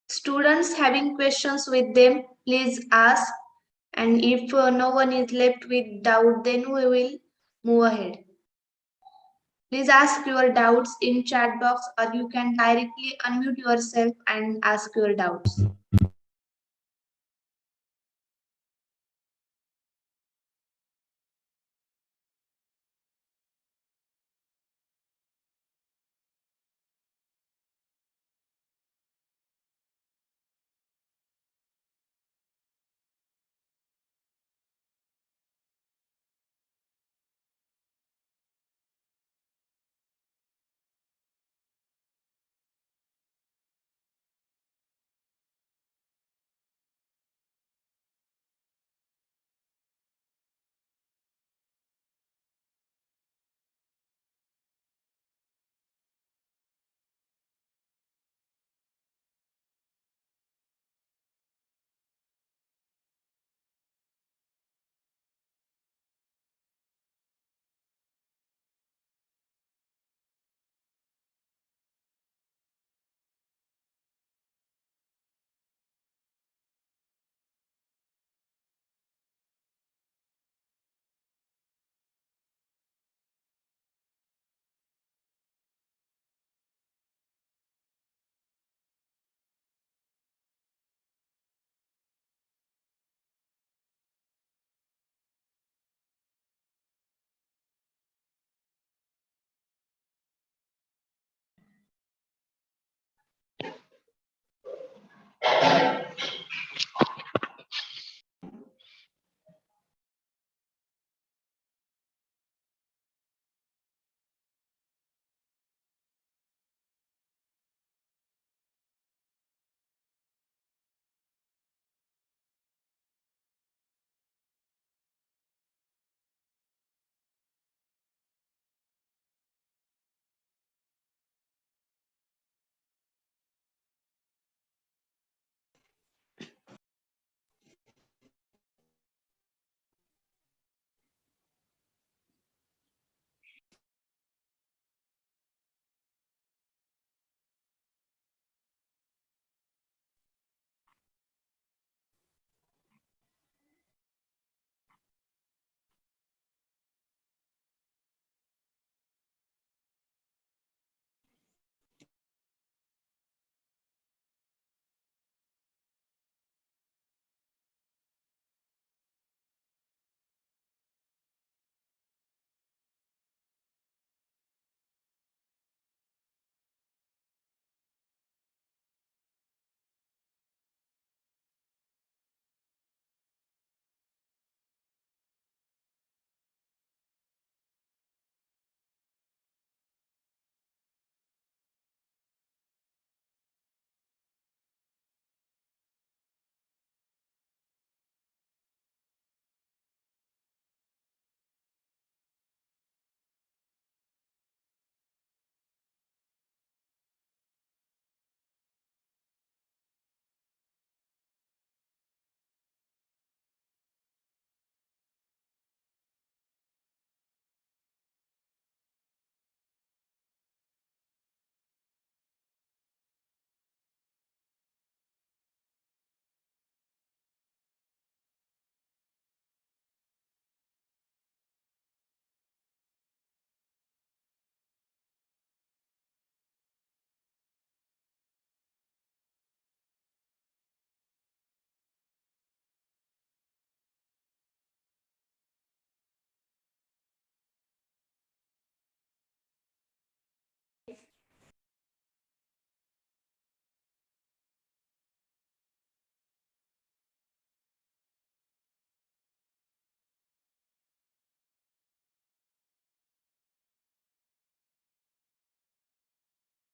Students having questions with them, please ask. And if no one is left with doubt, then we will move ahead. Please ask your doubts in chat box, or you can directly unmute yourself and ask your doubts.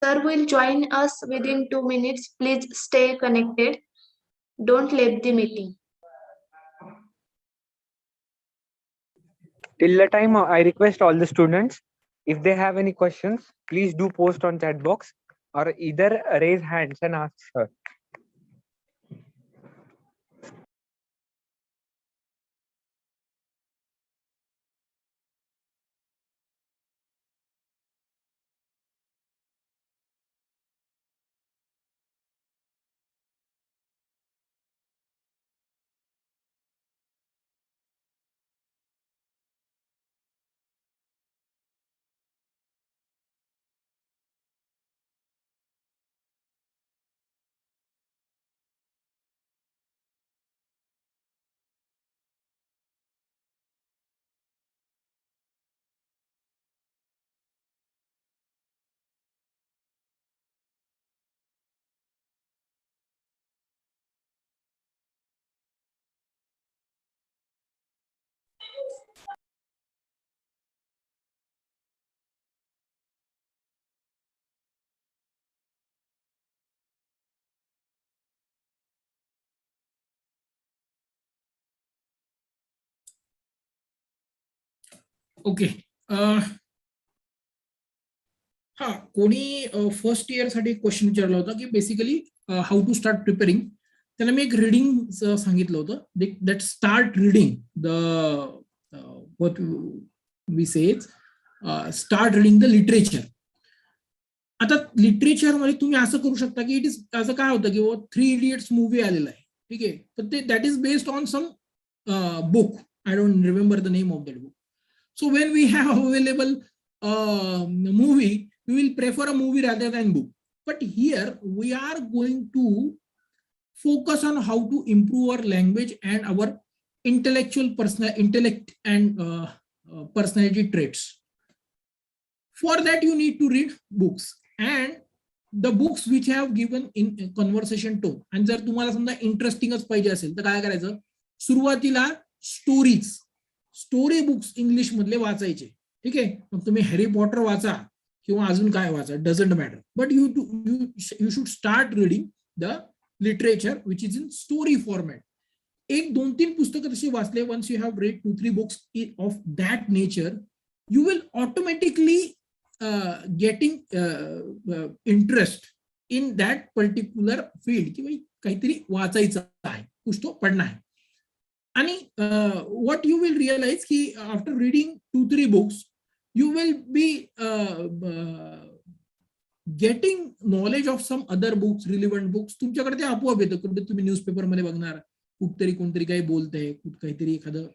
Sir will join us within 2 minutes. Please stay connected. Don't leave the meeting. Till the time, I request all the students, if they have any questions, please do post on chat box or either raise hands and ask sir. Okay. हा, कोणी first year साठी question विचारला होता की basically how to start preparing. त्याला मी एक reading सांगितलं होतं, that start reading the what we say start reading the literature. आता लिटरेचर मध्ये तुम्ही असं करू शकता की इट इज असं काय होतं की 3 इडियट्स मूवी आलेला आहे, ठीक आहे, पण ते that is based on some book. I don't remember the name of that book. So when we have available movie, we will prefer a movie rather than book. But here we are going to focus on how to improve our language and our intellect and personality traits. For that you need to read books, and the books which have given in conversation tone. आणि जर तुम्हाला समजा इंटरेस्टिंगच पाहिजे असेल तर काय करायचं, सुरुवातीला स्टोरी बुक्स इंग्लिश मधले वाचायचे. ठीक आहे, मग तुम्ही हॅरी पॉटर वाचा किंवा अजून काय वाचा, doesn't matter, but you should start reading the literature which is in story format. एक 2-3 पुस्तकं तशी वाचले, once you have red 2-3 books of that nature, you will automatically getting interest in that particular field की भाई काहीतरी वाचायचं आहे, कुछ तो पढ़ना है. आणि what you will realize की after reading 2-3 books you will be getting knowledge of some other books, relevant books. तुमच्याकडे ते आपोआप येतं. कुठे तुम्ही न्यूजपेपर मध्ये बघणार, कुठतरी कोणतरी काही बोलतंय, काहीतरी एखादं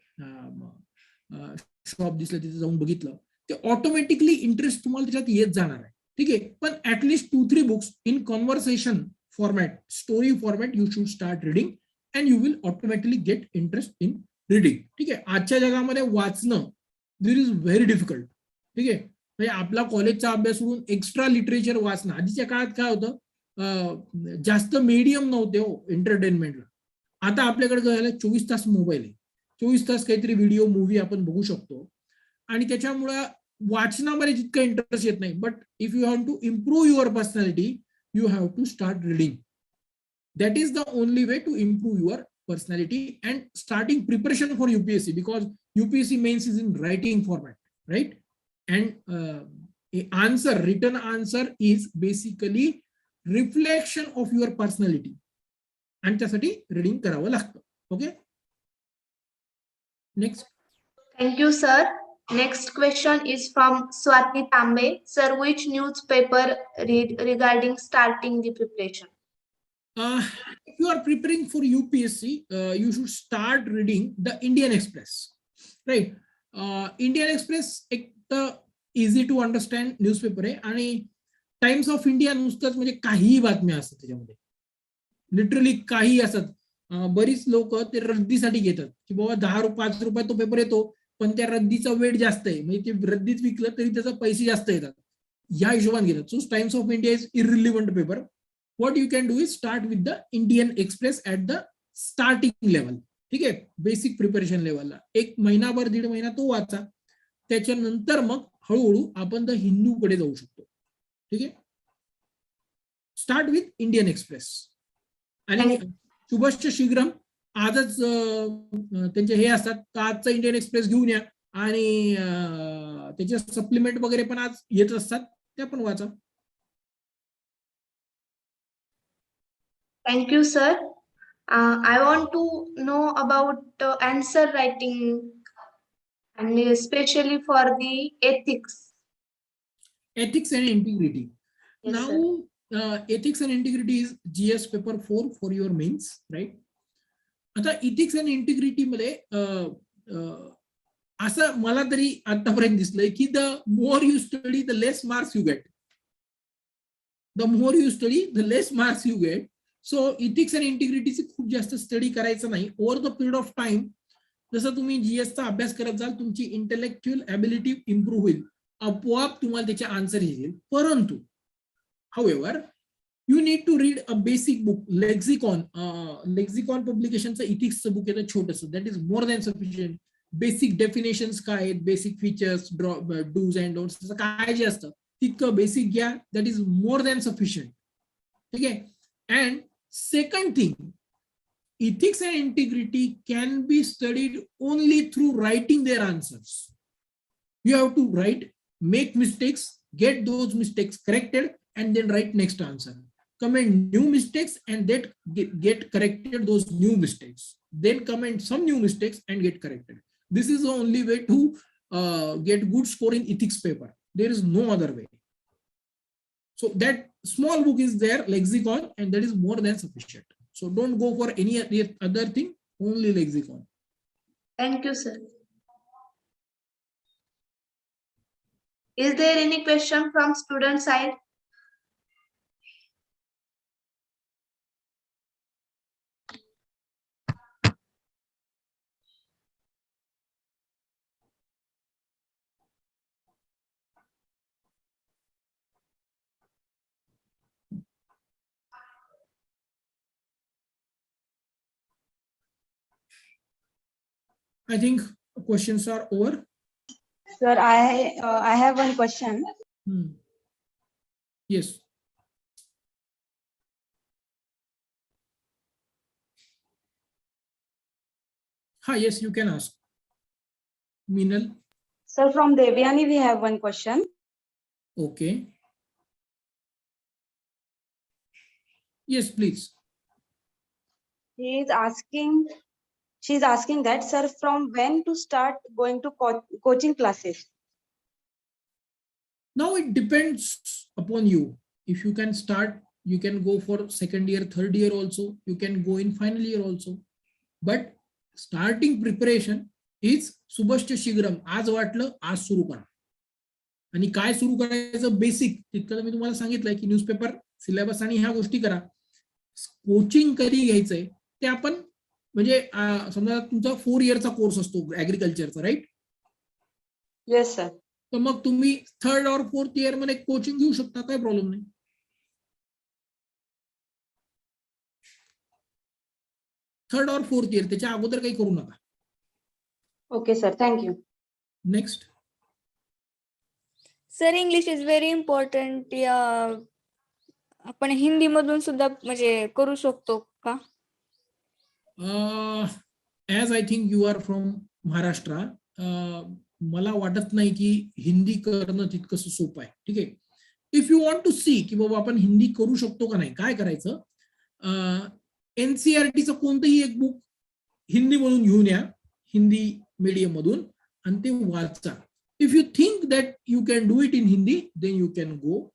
शॉप दिसलं तिथे जाऊन बघितलं, ते ऑटोमॅटिकली इंटरेस्ट तुम्हाला त्याच्यात येत जाणार आहे. ठीक आहे, पण at least 2-3 books in conversation format, story format you should start reading and you will automatically get interest in reading. ठीक आहे, आजच्या जगामध्ये वाचणं दिर इज व्हेरी डिफिकल्ट. ठीक आहे, म्हणजे आपला कॉलेजचा अभ्यास सोडून एक्स्ट्रा लिटरेचर वाचणं. आधीच्या काळात काय होतं, जास्त मीडियम नव्हते हो एंटरटेनमेंटला. आता आपल्याकडे काय झालं, 24 तास मोबाईल आहे, 24 तास काहीतरी व्हिडिओ मूवी आपण बघू शकतो. आणि त्याच्यामुळे वाचनामध्ये जितका इंटरेस्ट येत नाही. But if you have to improve your personality you have to start reading. That is the only way to improve your personality and starting preparation for UPSC, because UPSC mains is in writing format, right? And a written answer is basically reflection of your personality, and त्यासाठी reading करावं लागतं. Okay, next. Thank you, sir. Next question is from Swati Tambe. Sir, which newspaper read regarding starting the preparation? If you are preparing for UPSC, you should start reading the Indian Express, right? Indian Express एक तर easy to understand newspaper आहे, आणि times of India नुसतंच म्हणजे काहीही बातम्या असतात त्याच्यामध्ये, लिटरली काही असतात. बरीच लोक ते रद्दीसाठी घेतात की बाबा 5 रुपये तो पेपर येतो, पण त्या रद्दीचा वेट जास्त आहे, म्हणजे ते रद्दीत विकलं तरी त्याचा पैसे जास्त येतात, या हिशोबाने घेतात. So Times of India is irrelevant paper. What you can do is start with the Indian Express at the starting level. ठीक आहे, बेसिक प्रिपरेशन लेवलला 1 महिनाभर 1.5 महिना तो वाचा. त्याच्यानंतर मग हळूहळू आपण द हिंदूकडे जाऊ शकतो. ठीक आहे, स्टार्ट विथ इंडियन एक्सप्रेस. आणि शुभश्च शीघ्रम, आजच त्यांचे हे असतात, तर आजचा इंडियन एक्सप्रेस घेऊन या, आणि त्याचे सप्लिमेंट वगैरे पण आज येत असतात, त्या पण वाचा. Thank you, sir. I want to know about answer writing, and especially for the ethics. Ethics and integrity. Yes, Now, sir. Ethics and integrity is GS paper 4 for your mains, right? आता ethics and integrity मध्ये असं मला तरी आतापर्यंत दिसलंय की the more you study the less marks you get. The more you study the less marks you get. So ethics and इंटिग्रिटीचे खूप जास्त स्टडी करायचं नाही. Over the period of time जसं तुम्ही जीएसचा अभ्यास करत जाल, तुमची इंटेलेक्च्युअल ॲबिलिटी इम्प्रूव्ह होईल, आपोआप तुम्हाला त्याचे आन्सर येईल. परंतु however you need to read a basic book. Lexicon पब्लिकेशनचं इथिक्सचं बुक येतं छोटंसं, that is more than sufficient. Basic definitions काय आहेत, basic features, dos and don'ts, त्याचं काय जे असतं तितकं बेसिक घ्या, that is more than sufficient. ठीक आहे. And second thing, ethics and integrity can be studied only through writing their answers. You have to write, make mistakes, get those mistakes corrected, and then write next answer. Comment new mistakes and then get corrected those new mistakes. Then comment some new mistakes and get corrected. This is the only way to get good score in ethics paper. There is no other way. So that small book is there, lexicon, and that is more than sufficient. So don't go for any other thing, only lexicon. Thank you, sir. Is there any question from student side? I think questions are over. Sir, I have one question. Yes. Yes, you can ask. Minal. Sir, from Devyani, we have one question. Okay. Yes, please. She's asking that, sir, from when to start going to coaching classes? Now it depends upon you. If you can start, you can go for second year, third year also. You can go in final year also. But starting preparation is सुबश्च शीघ्रम. आज वाटलं आज सुरू करा. आणि काय सुरू करायचं basic तितकं मी तुम्हाला सांगितलंय की न्यूजपेपर सिलेबस आणि ह्या गोष्टी करा. कोचिंग कधी घ्यायचंय ते आपण म्हणजे समजा तुमचा 4 इयरचा कोर्स असतो ऍग्रिकल्चरचा, राईट? Yes sir. तर मग तुम्ही थर्ड और फोर्थ इयर मध्ये कोचिंग घेऊ शकता, काय प्रॉब्लेम नाही. थर्ड और फोर्थ इयर, त्याच्या अगोदर काही करू नका. Okay sir, thank you. Next. Sir, English is very important. या आपण हिंदी मधून सुद्धा म्हणजे करू शकतो का? As I think you are from Maharashtra, मला वाटत नाही की हिंदी करणं तितकंसं सोपं आहे. ठीक आहे. इफ यू वॉन्ट टू सी की बाबा आपण हिंदी करू शकतो का नाही, काय करायचं, एनसीईआरटीचं कोणतंही एक बुक हिंदी मधून घेऊन या, हिंदी मीडियम मधून, आणि ते वाचा. If you think that you can do it in Hindi, then you can go.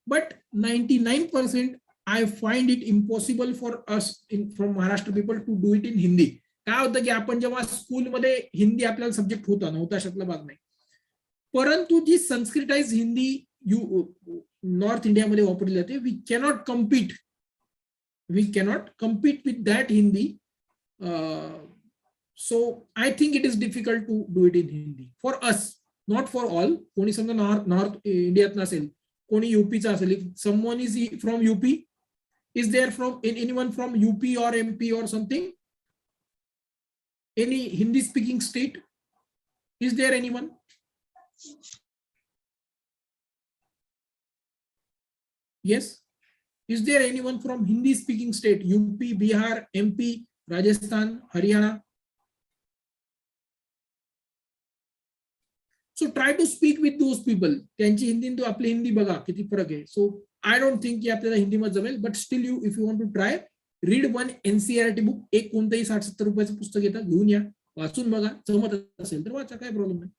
But 99% I find it impossible for us from Maharashtra people to do it in Hindi. काय होतं की आपण जेव्हा स्कूलमध्ये हिंदी आपल्याला सब्जेक्ट होता नव्हता अशातला भाग नाही, परंतु जी संस्कृताइज हिंदी नॉर्थ इंडियामध्ये वापरली जाते, we cannot compete with that Hindi. So I think it is difficult to do it in Hindi for us, not for all. कोणी समजा नॉर्थ इंडियात नसेल, कोणी यूपीचा असेल, someone is from UP, is there from anyone from UP और MP और something, any Hindi speaking state, is there anyone? Yes, is there anyone from Hindi speaking state? UP, Bihar, MP, Rajasthan, Haryana? So try to speak with those people. त्यांची हिंदी तो आपली हिंदी बघा किती फरक आहे. So I don't think की आपल्याला हिंदी मध्ये जमेल, but still if you want to try, read one NCERT book. एक कोणतंही 60-70 रुपयाचं पुस्तक घेऊन या, वाचून बघा, जमत असेल तर वाचा, काय प्रॉब्लेम नाही.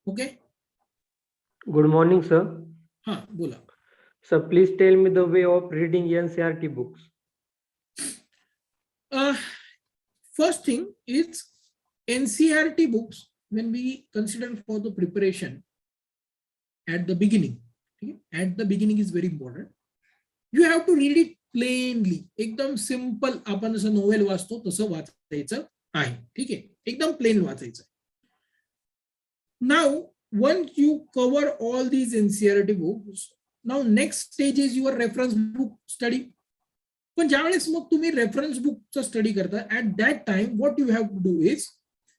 ओके. Good morning, sir. हा, बोला. Sir, please tell me the way of reading NCERT books. First thing is NCERT books, when we consider for the preparation at the beginning, okay? At the beginning is very important. You have to read it plainly. एकदम simple, आपण जसं novel वाचतो तसं वाचायचं आहे. ठीक आहे, एकदम प्लेन वाचायचं. Now once you cover all these NCERT books, now next stage is your reference book study. पण ज्यावेळेस मग तुम्ही रेफरन्स बुकचा स्टडी करता, at that time what you have to do is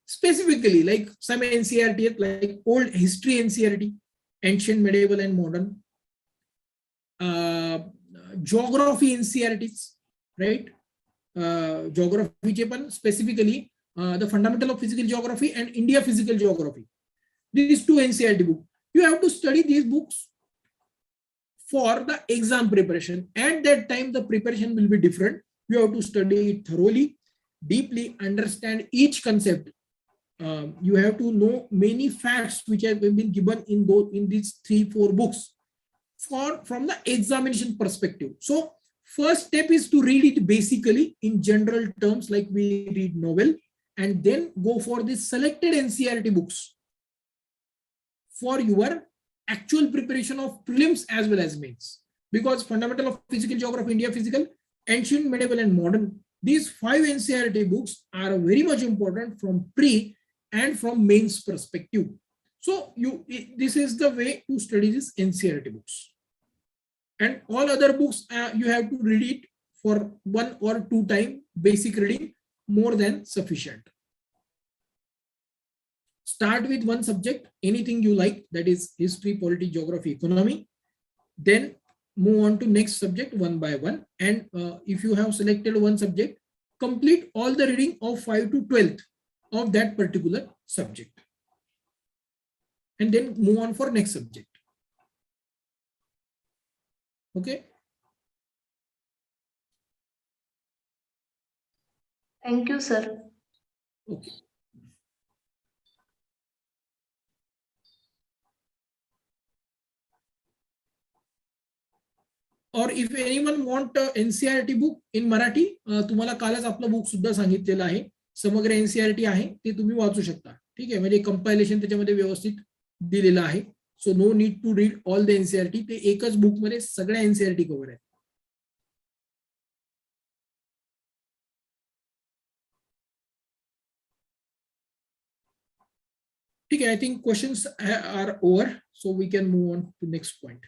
specifically like some NCERT, like old history NCERT, ancient, medieval and modern, geography NCERTs, right? Geography चे पण specifically the fundamental of physical geography and India physical geography. These two NCERT books. You have to study these books for the exam preparation. At that time, the preparation will be different. You have to study it thoroughly, deeply, understand each concept. You have to know many facts which have been given in these 3-4 books from the examination perspective. So first step is to read it basically in general terms, like we read novel, and then go for the selected NCERT books for your actual preparation of prelims as well as mains. Because fundamental of physical geography, India physical, ancient, medieval and modern, these 5 NCERT books are very much important from pre and from mains perspective. So this is the way to study these NCERT books. And all other books you have to read it for 1 or 2 time basic reading, more than sufficient. Start with one subject, anything you like, that is history, polity, geography, economy. Then move on to next subject one by one. And if you have selected one subject, complete all the reading of 5 to 12th of that particular subject. And then move on for next subject. Okay. Thank you, sir. Okay. Or if anyone want NCERT book in Marathi, तुम्हाला कालच आपलं book सुद्धा सांगितलेलं आहे. समग्र NCERT आहे, ते तुम्ही वाचू शकता. ठीक आहे, म्हणजे कंपायलेशन त्याच्यामध्ये व्यवस्थित दिलेलं आहे. So no need to read all the NCERT. ते एकच बुक मध्ये सगळ्या NCERT कव्हर आहेत. ठीक आहे, I think questions are over, so we can move on to next point.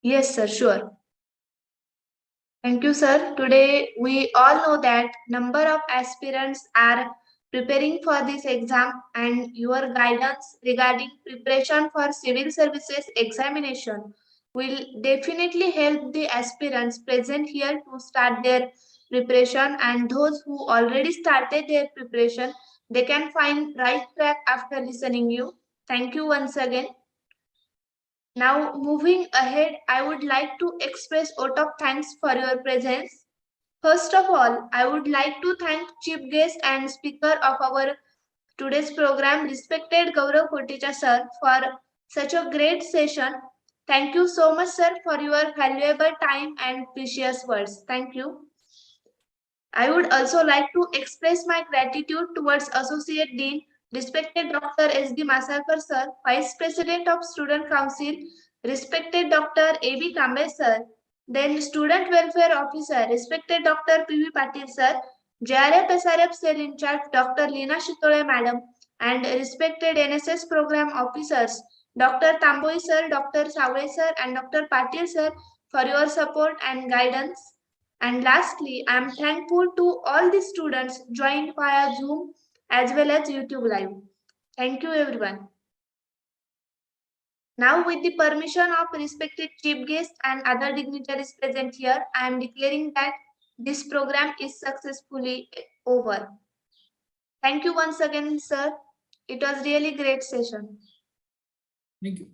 Yes, sir, sure. Thank you, sir. Today, we all know that number of aspirants are preparing for this exam, and your guidance regarding preparation for civil services examination will definitely help the aspirants present here to start their preparation, and those who already started their preparation, they can find right track after listening you. Thank you once again. Now, moving ahead, I would like to express vote of thanks for your presence. First of all, I would like to thank chief guest and speaker of our today's program, respected Gaurav Kotecha sir, for such a great session. Thank you so much, sir, for your valuable time and precious words. Thank you. I would also like to express my gratitude towards Associate Dean, respected Dr. S.D. Masarkar sir, Vice President of Student Council, respected Dr. A.B. Kambe sir, then Student Welfare Officer, respected Dr. P.V. Patil sir, JRF SRF Cell in charge, Dr. Leena Shitole madam, and respected NSS Program Officers, Dr. Tamboi sir, Dr. Savre sir, and Dr. Patil sir for your support and guidance. And lastly, I am thankful to all the students joined via Zoom as well as YouTube Live. Thank you everyone. Now, with the permission of respected chief guest and other dignitaries present here, I am declaring that this program is successfully over. Thank you once again, sir. It was really great session. Thank you.